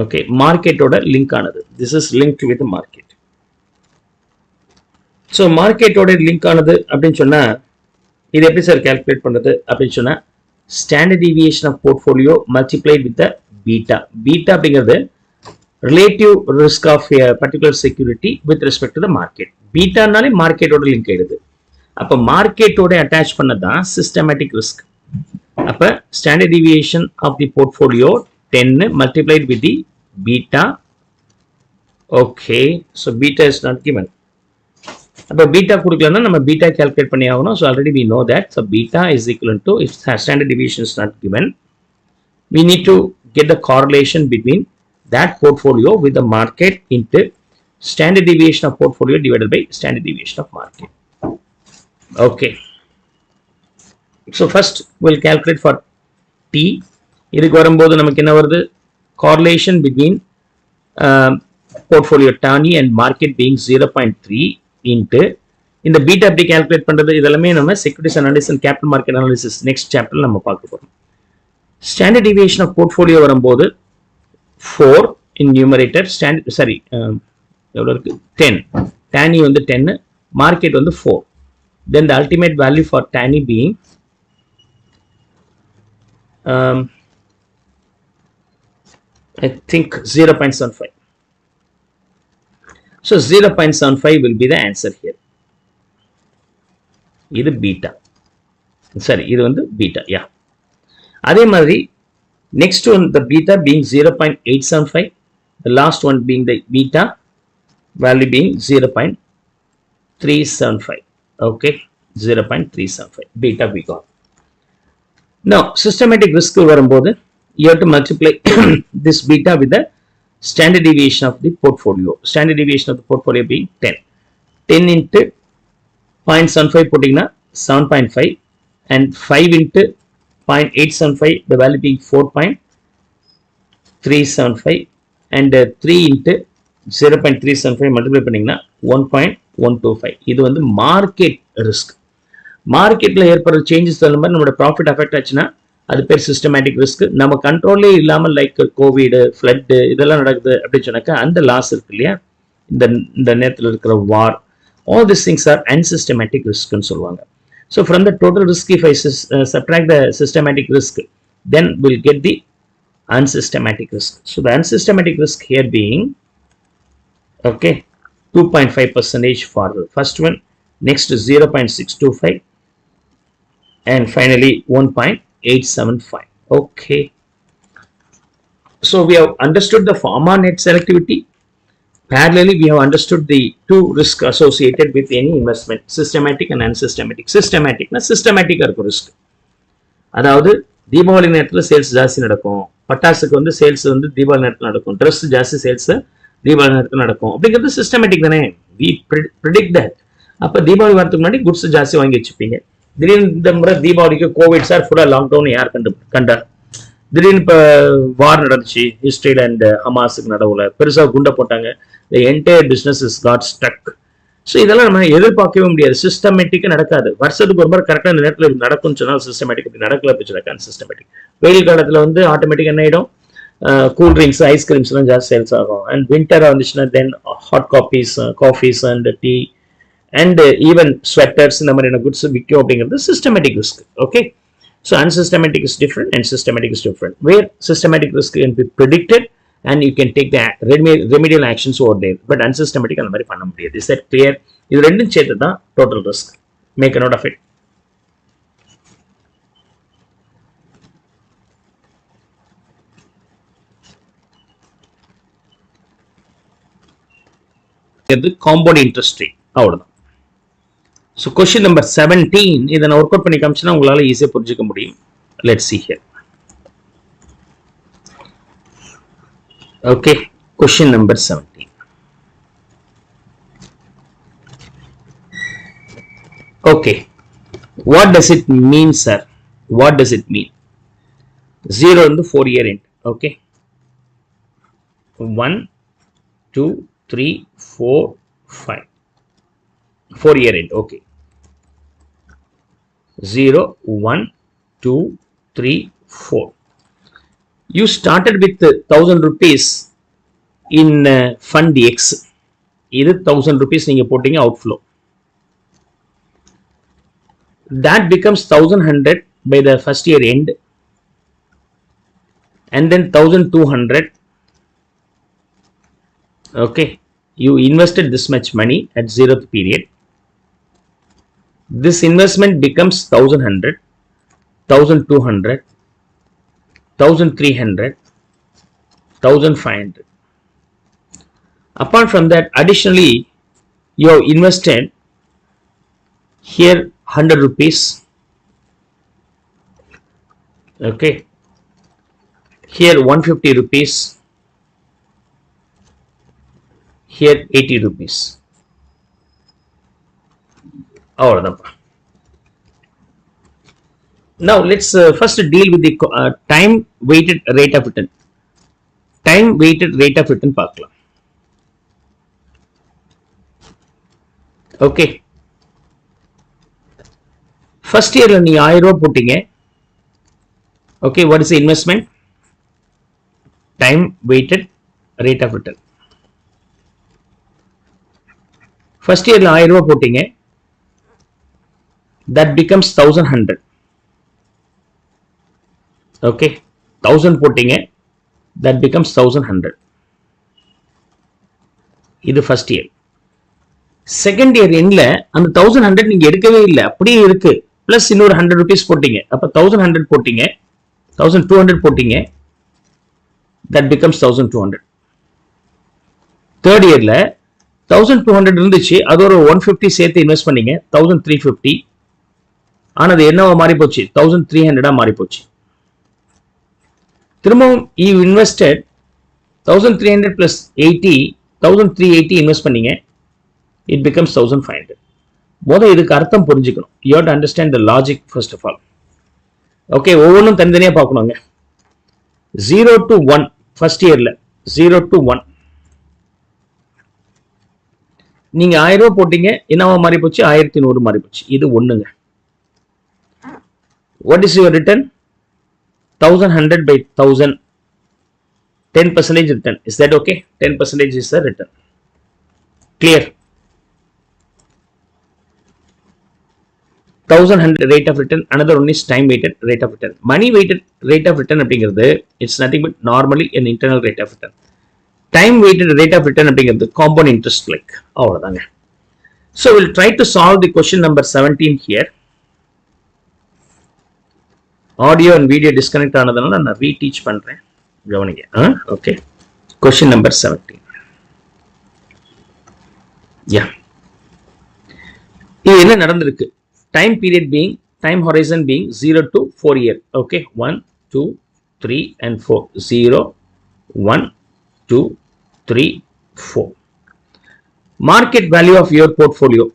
ஓகே, மார்க்கெட்டோட லிங்க் ஆனது. This is linked with market. So மார்க்கெட்டோட லிங்க் ஆனது அப்படின்னு சொன்னா இது எப்படி சார் கால்குலேட் பண்றது அப்படின்னு சொன்னா standard deviation of portfolio multiplied with the beta. Beta அப்படிங்கிறது relative risk of a particular security with respect to the market. பீட்டானாலே மார்க்கெட்டோட லிங்க் ஆயிடுது. அப்ப மார்க்கெட்டோட அட்டாச் பண்ணதான் systematic risk. அப்ப standard deviation of the portfolio 10 multiplied with the beta. Okay, so beta is not given. அப்ப beta கொடுக்கலன்னா நம்ம beta calculate பண்ணி ஆகணும். So already we know that. So beta is equal to, if standard deviation is not given, we need to get the correlation between that portfolio with the market into standard deviation of portfolio divided by standard deviation of market. Okay, so first we'll calculate for T. இதுக்கு வரும்போது நமக்கு என்ன வருது? correlation between portfolio TANI and market being 0.3 into இந்த beta எப்படி calculate பண்றது இதெல்லாமே நம்ம securities analysis and capital market analysis next சாப்டர்ல நம்ம பார்க்க போறோம். ஸ்டாண்டர்ட் டிவியேஷன் ஆஃப் போர்ட்ஃபோலியோ வரும்போது 4 in numerator standard sorry எவ்வளவு இருக்கு 10 TANI வந்து 10 மார்க்கெட் வந்து 4 then the ultimate value for TANI being I think 0.75. So 0.75 will be the answer here. இது பீட்டா சரி இது வந்து பீட்டா யா அதே மாதிரி next one the beta being 0.875 the last one being the beta value being 0.375 okay 0.375 beta we got. Now systematic risk வரும்போது you have to multiply this beta with the standard deviation of the portfolio. Standard deviation of the portfolio being 10 into 0.75 putting 7.5 and 5 into 0.875 the value being 4.375 and 3 into 0.375 multiply பண்ணீங்கன்னா 1.125 இது வந்து market risk. மார்க்கெட்ல ஏற்படுற changes தகுந்த மாதிரி நம்மளோட profit affect ஆச்சுன்னா அது பேர் சிஸ்டமேட்டிக் ரிஸ்க். நம்ம கண்ட்ரோல்லே இல்லாமல் லைக் கோவிட் ஃப்ளட் இதெல்லாம் நடக்குது அப்படின்னு சொன்னாக்கா அந்த லாஸ் இருக்கு இல்லையா இந்த நேரத்தில் இருக்கிற வார் all these things are unsystematic risk ன்னு சொல்லுவாங்க. So from the total risk if I subtract the systematic risk then we'll get the unsystematic risk. So the unsystematic risk here being okay 2.5% for the first one, next 0.625 and finally 1.875. okay so we have understood the pharma net selectivity. Parallelly we have understood the two risks associated with any investment, systematic and unsystematic. Systematic na systematic irukku risk அதாவது தீபாவளி நேரத்துல sales ஜாஸ்தி நடக்கும், பட்டாசுக்கு வந்து sales வந்து தீபாவளி நேரத்துல நடக்கும், dress ஜாஸ்தி sales Deepavali நேரத்துல நடக்கும் அப்படிங்கிறது சிஸ்டமேட்டிக் தானே. we predict that. அப்ப தீபாவளி வரதுக்கு முன்னாடி குட்ஸ் ஜாஸ்தி வாங்கி வச்சுப்பீங்க. திடீர்னு இந்த முறை தீபாவளிக்கு கோவிட் சார் ஃபுல்லா லாக்டவுன் யார் கண்டார். திடீர்னு இப்போ வார் நடந்துச்சு இஸ்ரேல் அண்ட் ஹமாஸுக்கு நடுவுல பெருசா குண்டை போட்டாங்க. the entire business is got stuck. So இதெல்லாம் நம்ம எதிர்பார்க்கவே முடியாது. சிஸ்டமேட்டிக்காக நடக்காது. வருஷத்துக்கு ஒரு முறை கரெக்டாக இந்த நேரத்தில் நடக்கும்னு சொன்னால் சிஸ்டமேட்டிக், இப்படி நடக்கல பிடிச்சிருக்கா சிஸ்டமேட்டிக். வெயில் காலத்தில் வந்து ஆட்டோமேட்டிக் என்ன ஆகிடும், கூல் ட்ரிங்க்ஸ் ஐஸ்கிரீம்ஸ்லாம் ஜாஸ்தி சேல்ஸ் ஆகும். அண்ட் வின்டராக வந்துச்சுன்னா then hot coffees and tea and even sweaters இந்த மாதிரியான குட்ஸ் விற்கும் அப்படிங்கிறது systematic risk. Okay, so unsystematic is different and systematic is different. Where systematic risk can be predicted and you can take the remedial actions over there, but unsystematic அந்த மாதிரி பண்ண முடியாது. Is that clear? இது ரெண்டும் சேர்த்து தான் total risk. Make a note of it. இது compound interest rate அவ்வளவுதான். So question number 17 இதை நான் ஒர்க் அவுட் பண்ணி காமிச்சேன்னா உங்களால ஈஸியா புரிஞ்சுக்க முடியும். Let's see here. Okay, question number 17. Okay, what does it mean, sir? What does it mean? 0 in the 4-year end. Okay, 1 2 3 4 5 4-year end. Okay, 0 1 2 3 4. You started with 1000 rupees in fund X. இது 1000 rupees நீங்க போட்டீங்க outflow. That becomes 1100 by the first year end, and then 1200. Okay, you invested this much money at 0th period. This investment becomes 1100, 1200, 1300, 1500. Apart from that, additionally you have invested here 100 rupees. Okay, here 150 rupees, here 80 rupees. Now let's first deal with the time weighted rate of return. Time weighted rate of return பார்க்கலாம். Okay, first இயர்ல நீங்க 1000 ரூபாய் போட்டீங்க. Okay, what is investment? Time weighted rate of return. First இயர்ல 1000 ரூபாய் போட்டீங்க, that becomes 1100. Okay, 1000 போட்டீங்க, that becomes 1100. இது ஃபர்ஸ்ட் இயர். செகண்ட் இயர் எண்ட்ல அந்த 1100 நீங்க எடுக்கவே இல்லை, அப்படியே இருக்கு. பிளஸ் இன்னொரு 100 rupees போட்டீங்க, அப்ப 1100 போட்டீங்க, 1200 போட்டீங்க, that becomes 1200. தேர்ட் இயர்ல 1200 இருந்துச்சு, அது ஒரு 150 சேர்த்து இன்வெஸ்ட் பண்ணீங்க, 1350. ஆனது என்னவா மாறி போச்சு? 1300 மாறி போச்சு. திரும்பவும் you invested 1300 plus 80, 1380 இன்வெஸ்ட் பண்ணீங்க, it becomes 1500. இதுக்கு அர்த்தம் புரிஞ்சுக்கணும். You have to understand the logic first of all. Okay, ஒவ்வொன்றும் தனித்தனியா பார்க்கணுங்க. 0 to 1 ஃபர்ஸ்ட் இயர்ல 0 to 1 நீங்க 1000 ரூபாய் போட்டீங்க, என்னவா மாறி போச்சு? 1100 மாறி போச்சு. இது ஒண்ணுங்க. What is your return? 1100 by 1000, 10% return. Is that okay? 10% is the return. Clear? 1100 rate of return. Another one is time weighted rate of return. Money weighted rate of return அப்படிங்கிறது it's nothing but normally an internal rate of return. Time weighted rate of return அப்படிங்கிறது compound interest like. அவ்வளவுதாங்க. So we'll try to solve the question number 17 here. Audio and video disconnect ஆனதுனால நான் ரீடீச் பண்றேன், கவனிங்க. Okay, question number 17. யா, இது என்ன நடந்திருக்கு? Time period being, time horizon being 0 to 4 year. Okay, 1 2 3 and 4. 0 1 2 3 4. Market value of your portfolio.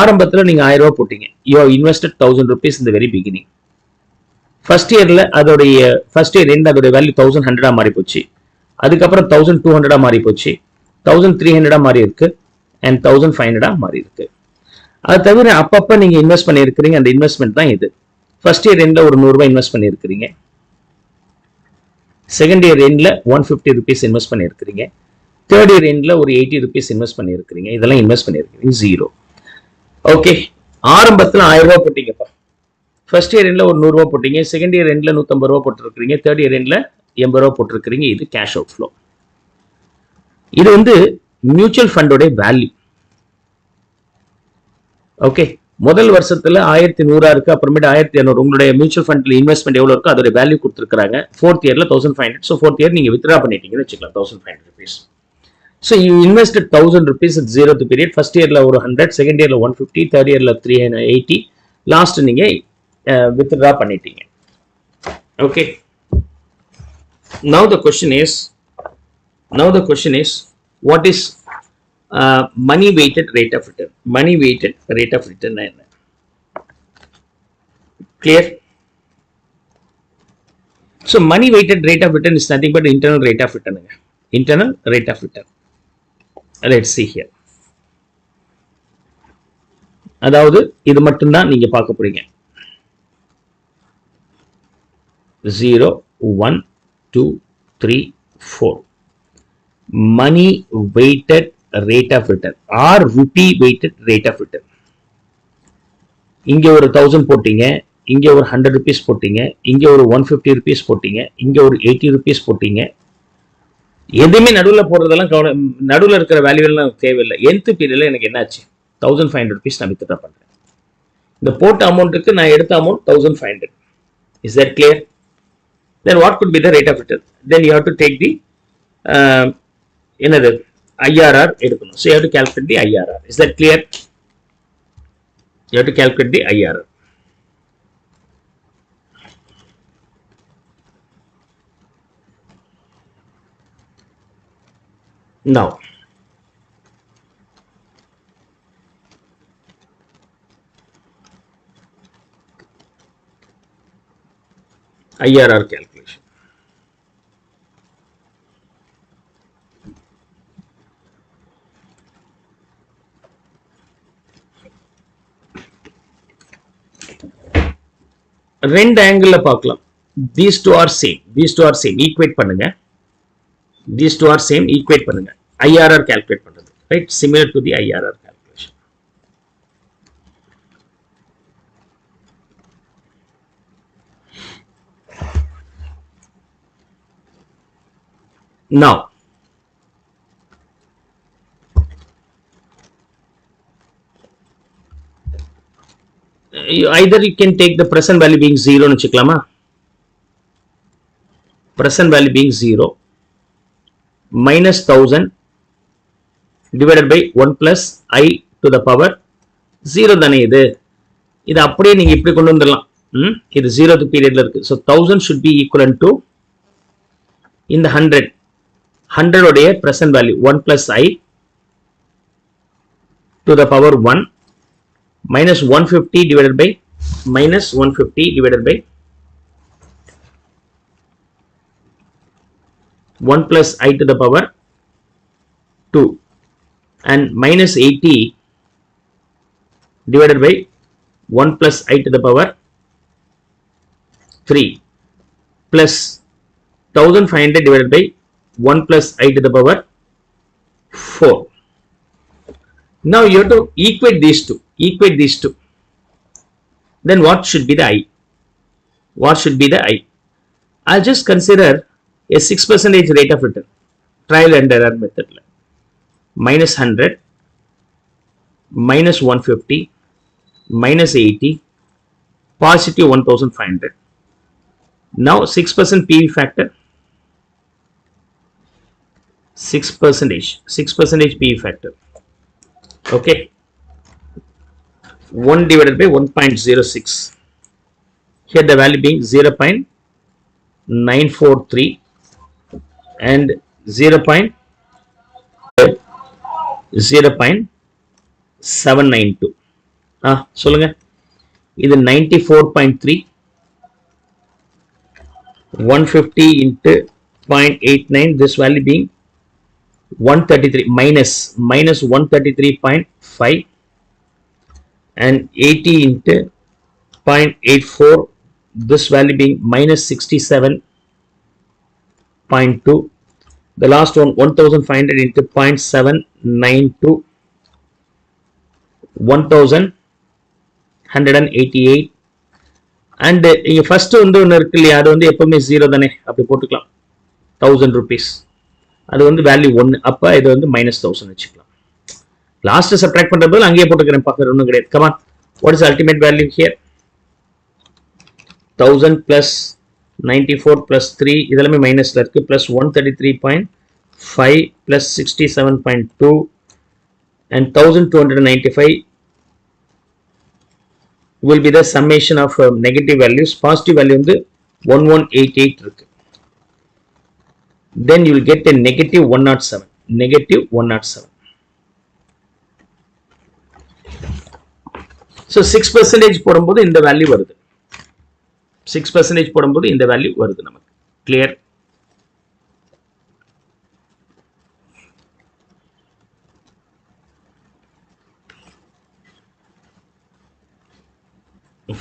ஆரம்பத்தில் நீங்க 1000 ரூபாய் போட்டீங்க. You have invested 1000 rupees in the very beginning. First இயர்ல அதோடைய ஃபர்ஸ்ட் இயர் எண்ட் அதோட வேல்யூ 1100 மாறி போச்சு. அதுக்கப்புறம் 1200 மாறி போச்சு, 1300 மாறி இருக்கு, அண்ட் 1500 மாறி இருக்கு. அது தவிர அப்பப்ப நீங்க இன்வெஸ்ட் பண்ணிருக்கிறீங்க, அந்த இன்வெஸ்ட்மெண்ட் தான் இது. ஃபர்ஸ்ட் இயர் எண்ட்ல ஒரு 100 ரூபாய் இன்வெஸ்ட் பண்ணிருக்கிறீங்க, செகண்ட் இயர் எண்ட்ல 150 rupees இன்வெஸ்ட் பண்ணிருக்கிறீங்க, தேர்ட் இயர் எண்ட்ல ஒரு 80 rupees இன்வெஸ்ட் பண்ணிருக்கிறீங்க. இதெல்லாம் இன்வெஸ்ட் பண்ணிருக்கிறீங்க 0. ஓகே, ஆரம்பத்துல 1000 ரூபாய் போட்டீங்கப்பா. ஃபர்ஸ்ட் இயர் எண்ட்ல ஒரு 100 ரூபாய் போட்டீங்க, செகண்ட் இயர் எண்ட்ல 150 ரூபாய் போட்டிருக்கீங்க, தேர்ட் இயர் எண்ட்ல 80 ரூபாய் போட்டிருக்கீங்க. இது கேஷ் அவுட் ஃப்ளோ. இது மியூச்சுவல் ஃபண்டோட வேல்யூ. ஓகே, முதல் வருஷத்துல 1100 இருக்கு, அப்புறமேட்டு 1200. உங்களுடைய மியூச்சுவல் ஃபண்ட்ல இன்வெஸ்ட்மெண்ட் எவ்வளவு இருக்கோ அதோட வேல்யூ கொடுத்துருக்காங்க. ஃபோர்த் இயர்ல 1500. ஸோ ஃபோர்த் இயர் நீங்க வித்ரா பண்ணிட்டீங்கன்னு வச்சுக்கலாம் 1500 rupees. So you invested 1000 rupees at 0th period. First இயர்ல ஒரு 100, செகண்ட் இயர்ல 150, தேர்ட் இயர்ல 380, லாஸ்ட் நீங்க withdraw பண்ணிட்டீங்க. Okay, now the question is what is money weighted rate of return? Money weighted rate of return என்ன? Clear? So money weighted rate of return is nothing but internal rate of return. Internal rate of return. Let's see here. அதாவது இது மட்டும் தான் நீங்க பார்க்க போறீங்க. 0 1 2 3 4. Money weighted rate of return or rupee weighted rate of return. இங்க ஒரு 1000 போட்டீங்க, இங்க ஒரு 100 rupees போட்டீங்க, இங்க ஒரு 150 rupees போட்டீங்க, இங்க ஒரு 80 rupees போட்டீங்க. எதுவுமே நடுவில் போடுறதெல்லாம் நடுவில் இருக்கிற வேல்யூ எல்லாம் தேவையில்லை. nth பீரியட்ல எனக்கு என்னாச்சு? 1500 rupees நான் வித்ட்ரா பண்றேன். இந்த போட்ட அமௌண்ட்டுக்கு நான் எடுத்த amount 1500. Is that clear? Then what could be the rate of return? Then you have to take the IRR எடுக்கணும். So you have to calculate the IRR. Is that clear? You have to calculate the IRR. Now IRR calculation. ரெண்டு angle பார்க்கலாம். these two are same equate பண்ணுங்க. these two are same equate பண்ணுங்க. IRR calculate பண்றது, right? Similar to the IRR calculation. Now either you can take the present value being 0 னு வச்சுக்கலாமா? present value being 0 minus 1000 divided by 1 plus I to the power 0 தானே இது. இது அப்படியே நீங்க இப்படி கொண்டு வந்துடலாம். இது 0th பீரியட்ல இருக்கு. so 1000 should be equivalent to இந்த 100 உடைய present value 1 plus I to the power 1 minus 150 divided by 1 plus I to the power 2 and minus 80 divided by 1 plus I to the power 3 plus 1500 divided by 1 plus I to the power 4. Now you have to equate these two. Then what should be the I? I'll just consider a 6% rate of return, trial and error method. Minus 100, minus 150, minus 80, positive 1500. Now 6% PV factor, 6% PV factor. Okay, 1 divided by 1.06. Here the value being 0.943 and 0.792. சொல்லுங்க, இது 94.3, 150 into 0.89, this value being 133 minus 133.5 and 80 into 0.84, this value being minus 67.2. the last one 1500 into 0.792, 1188. and இங்க first வந்து ஒன்னு இருக்கு இல்லையா, அது வந்து எப்பவுமே 0 தானே, அப்படி போட்டுக்கலாம். 1000 rupees அது வந்து வேல்யூ 1, அப்ப இது வந்து minus 1000 வச்சுக்கலாம். லாஸ்ட் சப்ட்ராக்ட் பண்றப்போ அங்கேயே போட்டுக்கிறேன், பார்க்க ஒன்றும் கிடையாது. come on, what is the ultimate value here? 1000 plus 94 plus 3 இதெல்லாமே மைனஸ்ல இருக்கு, plus 133.5 plus 67.2 and 1295 will be the summation of negative values. Positive value வந்து 1188 இருக்கு. Then you will get a negative 107. So 6% போடும்போது இந்த வேல்யூ வருது. 6% போடும்போது இந்த வேல்யூ வருது நமக்கு. Clear?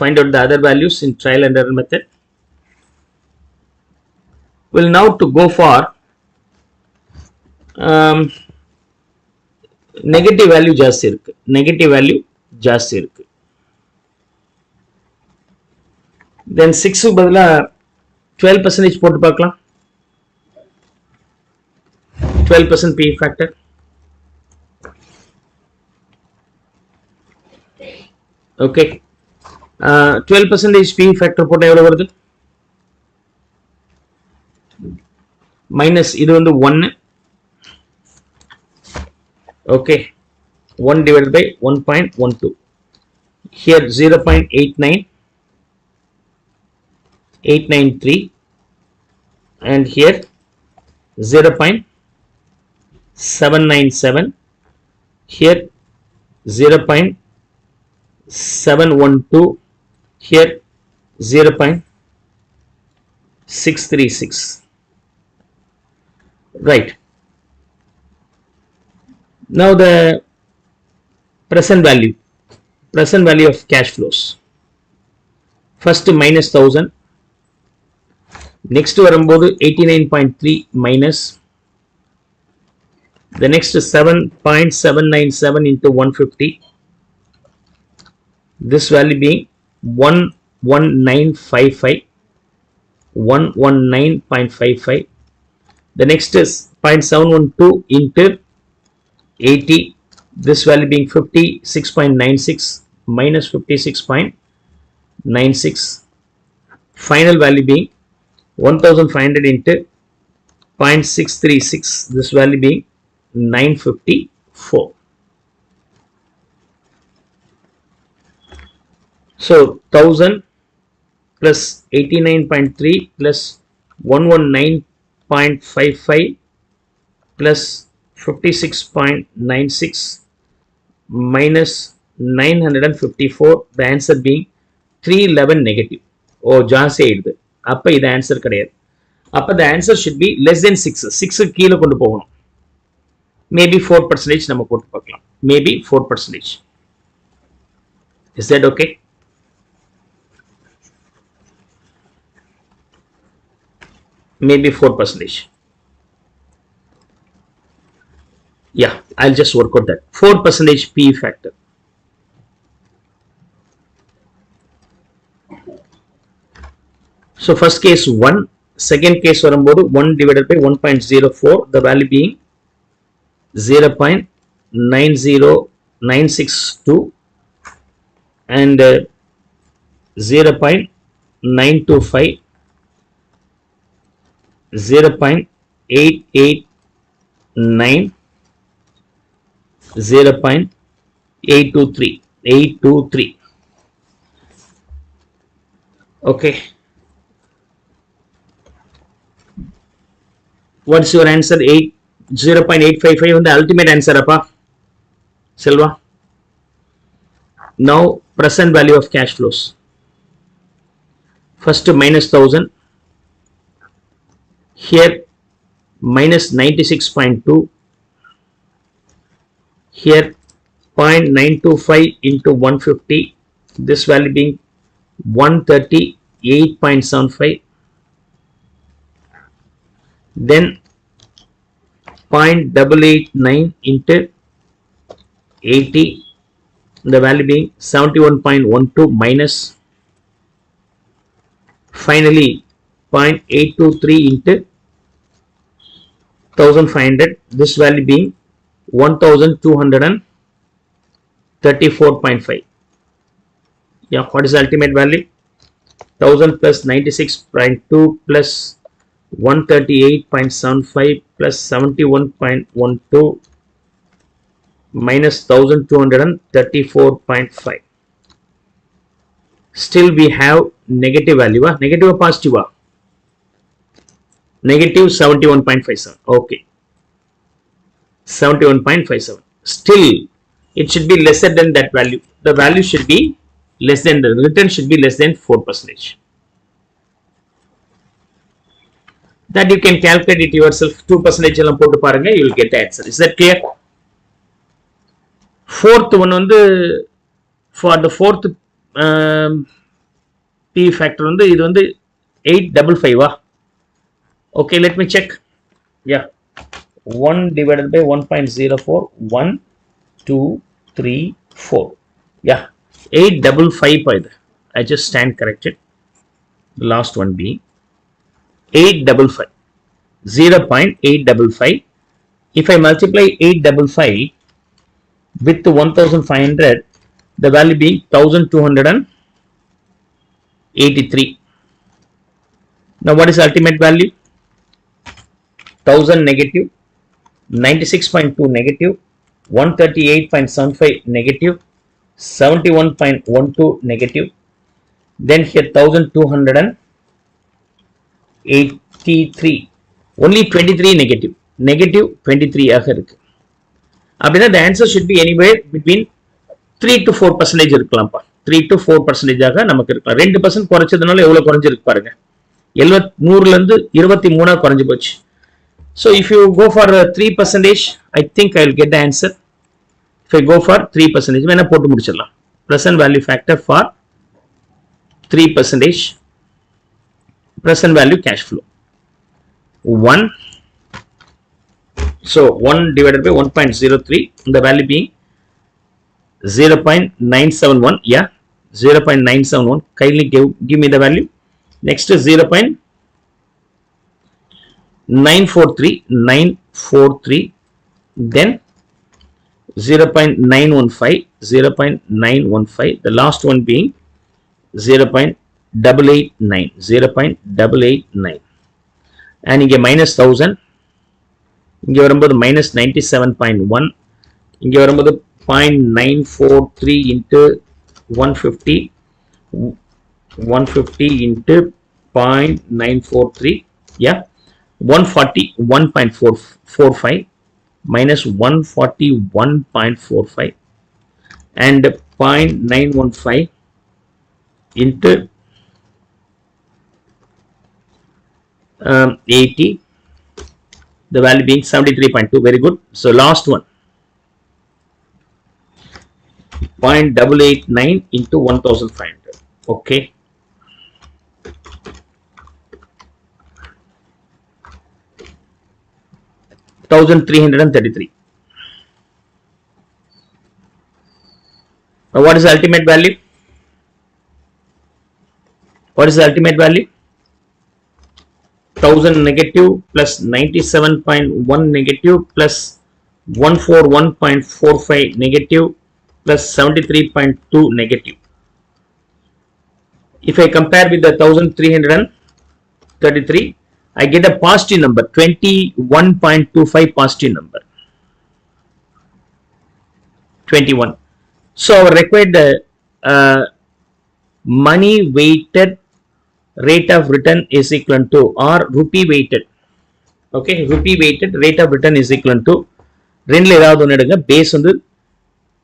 Find out the other values in trial and error method. We'll now to go for negative value ஜாஸ்தி இருக்கு. then 6 பதிலா 12% போட்டு பார்க்கலாம். 12% P factor. okay, 12% P factor போட்டா எவ்வளவு வருது? மைனஸ் இது வந்து 1. okay, 1 divided by 1.12. here 0.893 and here 0.797, here 0.712, here 0.636. right, now the present value of cash flows. first minus 1000, next வரும்போது 89.3 minus, the next 7.797 into 150, this value being 11955, 119.55. The next is 0.712 into 80, this value being 56.96 minus 56.96. Final value being 1500 into 0.636, this value being 954. So 1000 plus 89.3 plus 119.55 plus 56.96 minus 954, the answer being 311 negative. Oh, just say it. அப்ப இது answer கிடையாது. அப்ப the answer should be less than 6. 6 கீழ கொண்டு போகணும். Maybe 4% நம்ம போட்டு பார்க்கலாம். Maybe 4%. Is that okay? Maybe 4%. Yeah, I'll just work out that. 4% P factor. So first case 1, second case வரும்போது 1 divided by 1.04, the value being 0.90962 and 0.925, 0.889, 0.823. Okay. What's your answer? 0.855 on the ultimate answer, appa. Silva. Now present value of cash flows. First minus 1000. Here minus 96.2. Here 0.925 into 150. This value being 138.75. Then 0.889 into 80, the value being 71.12 minus, finally 0.823 into 1500, this value being 1234.5. Yeah, what is the ultimate value? 1000 plus 96.2 plus 138.75 plus 71.12 minus 1234.5. Still we have negative value. Negative or positive? Negative 71.57. Okay. 71.57. Still it should be lesser than that value. The value should be less than, the return should be less than 4%. That you can calculate it yourself. 2% எல்லாம் போட்டு பாருங்க, you will get the answer. Is that clear? Fourth one வந்து, for the fourth P factor வந்து, இது வந்து 855. Okay, let me check. Yeah, 1 divided by 1.04, 1, 2, 3, 4. Yeah, 855. I just stand corrected. The last one being 855, 0.855. If I multiply 855 with 1500, the value being 1283. Now what is ultimate value? 1000 negative, 96.2 negative, 138.75 negative, 71.12 negative, then here 1283, only 23 negative, negative 23 ஆக இருக்கு. அப்படின்னா the answer should be anywhere between 3 to 4% இருக்கலாம்ப்பா. 3 to 4% ஆக நமக்கு இருக்கலாம். 2% குறைச்சதுனால எவ்வளவு குறைஞ்சிருக்கு பாருங்க. 100ல இருந்து 23 குறைஞ்சு போச்சு. So if you go for 3%, I think I will get the answer. If I go for 3%, வேணா போட்டு முடிச்சிடலாம். Present value factor for 3% present value cash flow. 1. So 1 divided by 1.03, the value being 0.971. Yeah, 0.971. Kindly give me the value. Next is 0.943, then 0.915, 0.915, the last one being 0.889, and இங்கே minus 1000, இங்கே வரும்போது minus 97.1, இங்கே வரும்போது 0.943 into 150 into 0.943, yeah, 141.45 minus 141.45 and 0.915 into 80, the value being 73.2. Very good. So last one, 0.889 into 1500. Okay, $1,333. Now what is the ultimate value? What is the ultimate value? 1000 negative plus 97.1 negative plus 141.45 negative plus 73.2 negative. If I compare with the 1333, I get a positive number, 21.25 positive number. 21. So our required money weighted rate of return is equal to, or rupee weighted, okay, rupee weighted rate of return is equal to, ரெண்டுல ஏதாவது ஒன்று எடுங்க. Base வந்து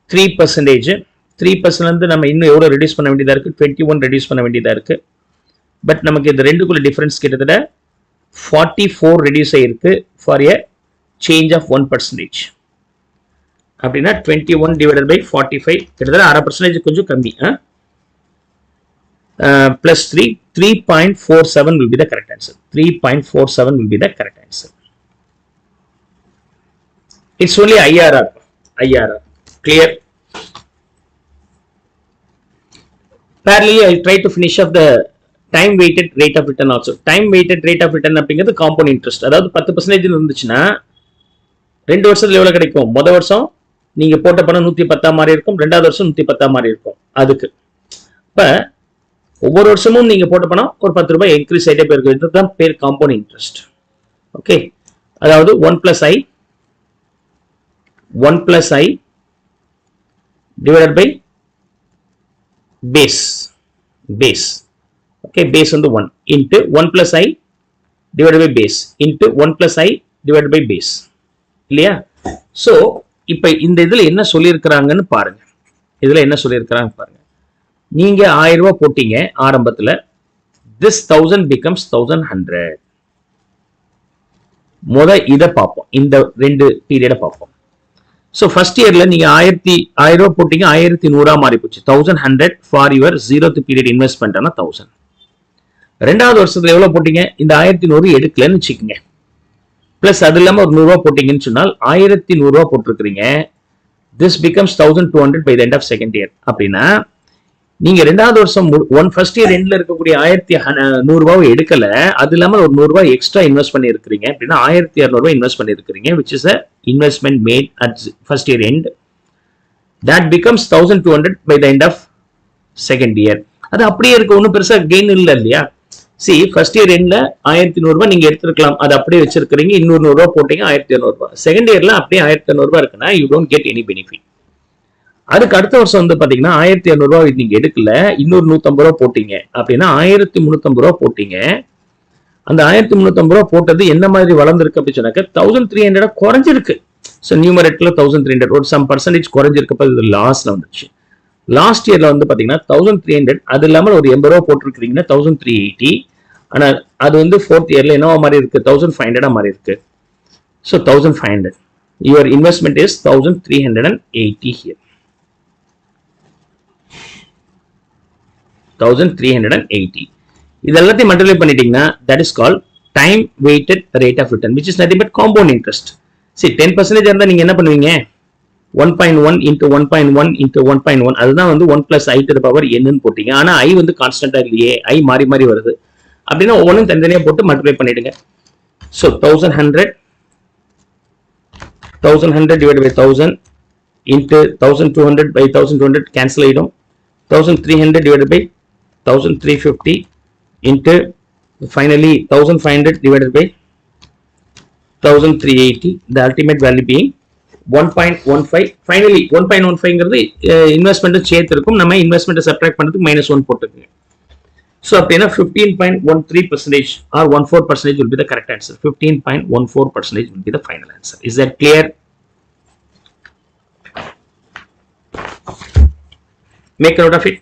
3%, 3% வந்து நம்ம இன்னும் எவ்வளோ reduce பண்ண வேண்டியதா இருக்கு, 21 ரெடியூஸ் பண்ண வேண்டியதா இருக்கு. பட் நமக்கு இந்த ரெண்டுக்குள்ள டிஃபரன்ஸ் கிட்டத்தட்ட 44 ரெடியூஸ் ஆயிருக்கு ஃபார் எ சேஞ்ச் ஆஃப் 1%. அப்படின்னா 21 divided by 45, கிட்டத்தட்ட 1/2% கொஞ்சம் கம்மி. Plus 3.47 will be the correct answer. 3.47 will be the correct answer. It's only IRR. Clear? Parallelly, I'll try to finish up the time weighted rate of return also. Time weighted rate of return அப்படிங்கிறது compound interest. அதாவது 10% இருந்துச்சுன்னா 2 வருஷத்துல எவ்வளவு கிடைக்கும்? முதல் வருஷம் நீங்க போட்ட பணம் 110 மாதிரி இருக்கும், ரெண்டாவது வருஷம் 110 மாதிரி இருக்கும். அதுக்கு இப்ப ஒவ்வொரு வருஷமும் நீங்க போட்ட பணம் ஒரு 10 ரூபாய் இன்க்ரீஸ் ஆயிட்டே போயிருக்கு. இதுதான் பேர் காம்பவுண்ட் இன்ட்ரெஸ்ட். ஓகே, அதாவது 1 plus I divided by base. Okay, base வந்து 1 into 1 plus I divided by base into 1 plus I divided by base. இல்லையா? So இப்ப இந்த இதுல என்ன சொல்லியிருக்கிறாங்கன்னு பாருங்க. நீங்க 1000 ரூபாய் போட்டீங்க ஆரம்பத்துல. this 1000 becomes 1100. இத பார்ப்போம், இந்த ரெண்டு பீரியட பார்ப்போம். So first yearல நீங்க 1000 ரூபாய் போட்டீங்க, 1100 மாறி போச்சு. 1100 for your 0th period investment ஆனா 1000. ரெண்டாவது வருஷத்துல எவ்வளவு போட்டீங்க? இந்த 1100 எடுக்கலன்னு வச்சுக்கோங்க. பிளஸ் அது இல்லாம ஒரு 100 ரூபாய் போட்டீங்கன்னு சொன்னால் 1100 ரூபாய் போட்டிருக்கிறீங்க. this becomes 1200 by the end of second year. அப்படின்னா நீங்க ரெண்டாவது வருஷம் ஃபர்ஸ்ட் இயர் எண்ட்ல இருக்கக்கூடிய 1100 ரூபாய் எடுக்கல, அது இல்லாம ஒரு 100 ரூபாய் எக்ஸ்ட்ரா இன்வெஸ்ட் பண்ணி இருக்கிறீங்க. அப்படின்னா 1200 ரூபாய் இன்வெஸ்ட் பண்ணி இருக்கிறீங்க, which is a investment made at first year end. that becomes 1200 by the end of second year. அது அப்படியே இருக்க, ஒன்றும் பெருசா கெயின் இல்லை இல்லையா? சி ஃபர்ஸ்ட் இயர் எண்ட்ல 1100 ரூபாய் நீங்க எடுத்துருக்கலாம், அது அப்படியே வச்சிருக்கீங்க. இன்னொரு 100 ரூபாய் போட்டீங்க, 1200 ரூபாய். செகண்ட் இயர்ல அப்படியே 1200 ரூபாய் இருக்குன்னா you don't get any benefit. அதுக்கு அடுத்த வருஷம் வந்து பாத்தீங்கன்னா 1200 ரூபாய் நீங்க எடுக்கல, இன்னொரு 150 ரூபாய் போட்டீங்க. அப்படின்னா 1350 ரூபாய் போட்டீங்க. அந்த 1350 ரூபாய் போட்டது என்ன மாதிரி வளர்ந்துருக்கு அப்படின்னு சொன்னாக்க 1300 குறைஞ்சிருக்கு. ஸோ நியூமரேட்டர்ல 1300 ஒரு சம் பர்சன்டேஜ் குறைஞ்சிருக்கப்ப இது லாஸ்ட்ல வந்துச்சு. லாஸ்ட் இயர்ல வந்து பாத்தீங்கன்னா 1300, அது இல்லாமல் ஒரு 80 ரூபாய் போட்டிருக்கீங்கன்னா 1380. ஆனா அது வந்து ஃபோர்த் இயர்ல என்னவா மாதிரி இருக்கு? 1500 மாதிரி இருக்கு. So 1500. Your investment is 1380 here. 1380. இது எல்லாத்தையும் மல்டிப்ளை பண்ணிட்டீங்கன்னா that is call time weighted rate of return which is nothing but compound interest. சரி 10% இருந்தால் நீங்கள் என்ன பண்ணுவீங்க 1.1 into 1.1 into 1.1 அதுதான் வந்து 1 plus I to the power என்னன்னு போட்டீங்க. ஆனால் I வந்து கான்ஸ்டன்டா இல்லையே, I மாறி மாறி வருது. அப்படின்னா ஒவ்வொன்றும் தனித்தனியாக போட்டு மல்டிப்ளை பண்ணிடுங்க. So 1100 divided by 1000 into 1200 by 1200 cancel ஆயிடும். 1300 divided by 1350 into finally 1500 divided by 1380, the ultimate value being 1.15. finally 1.15ங்கிறது investment சேர்த்து இருக்கும். நம்ம இன்வெஸ்ட்மெண்ட் சப்ட்ராக்ட் பண்றதுக்கு -1 போட்டுக்கோங்க. So அப்படின்னா 15.13% or 14% will be the correct answer. 15.14% will be the final answer. Is that clear? Make a note of it.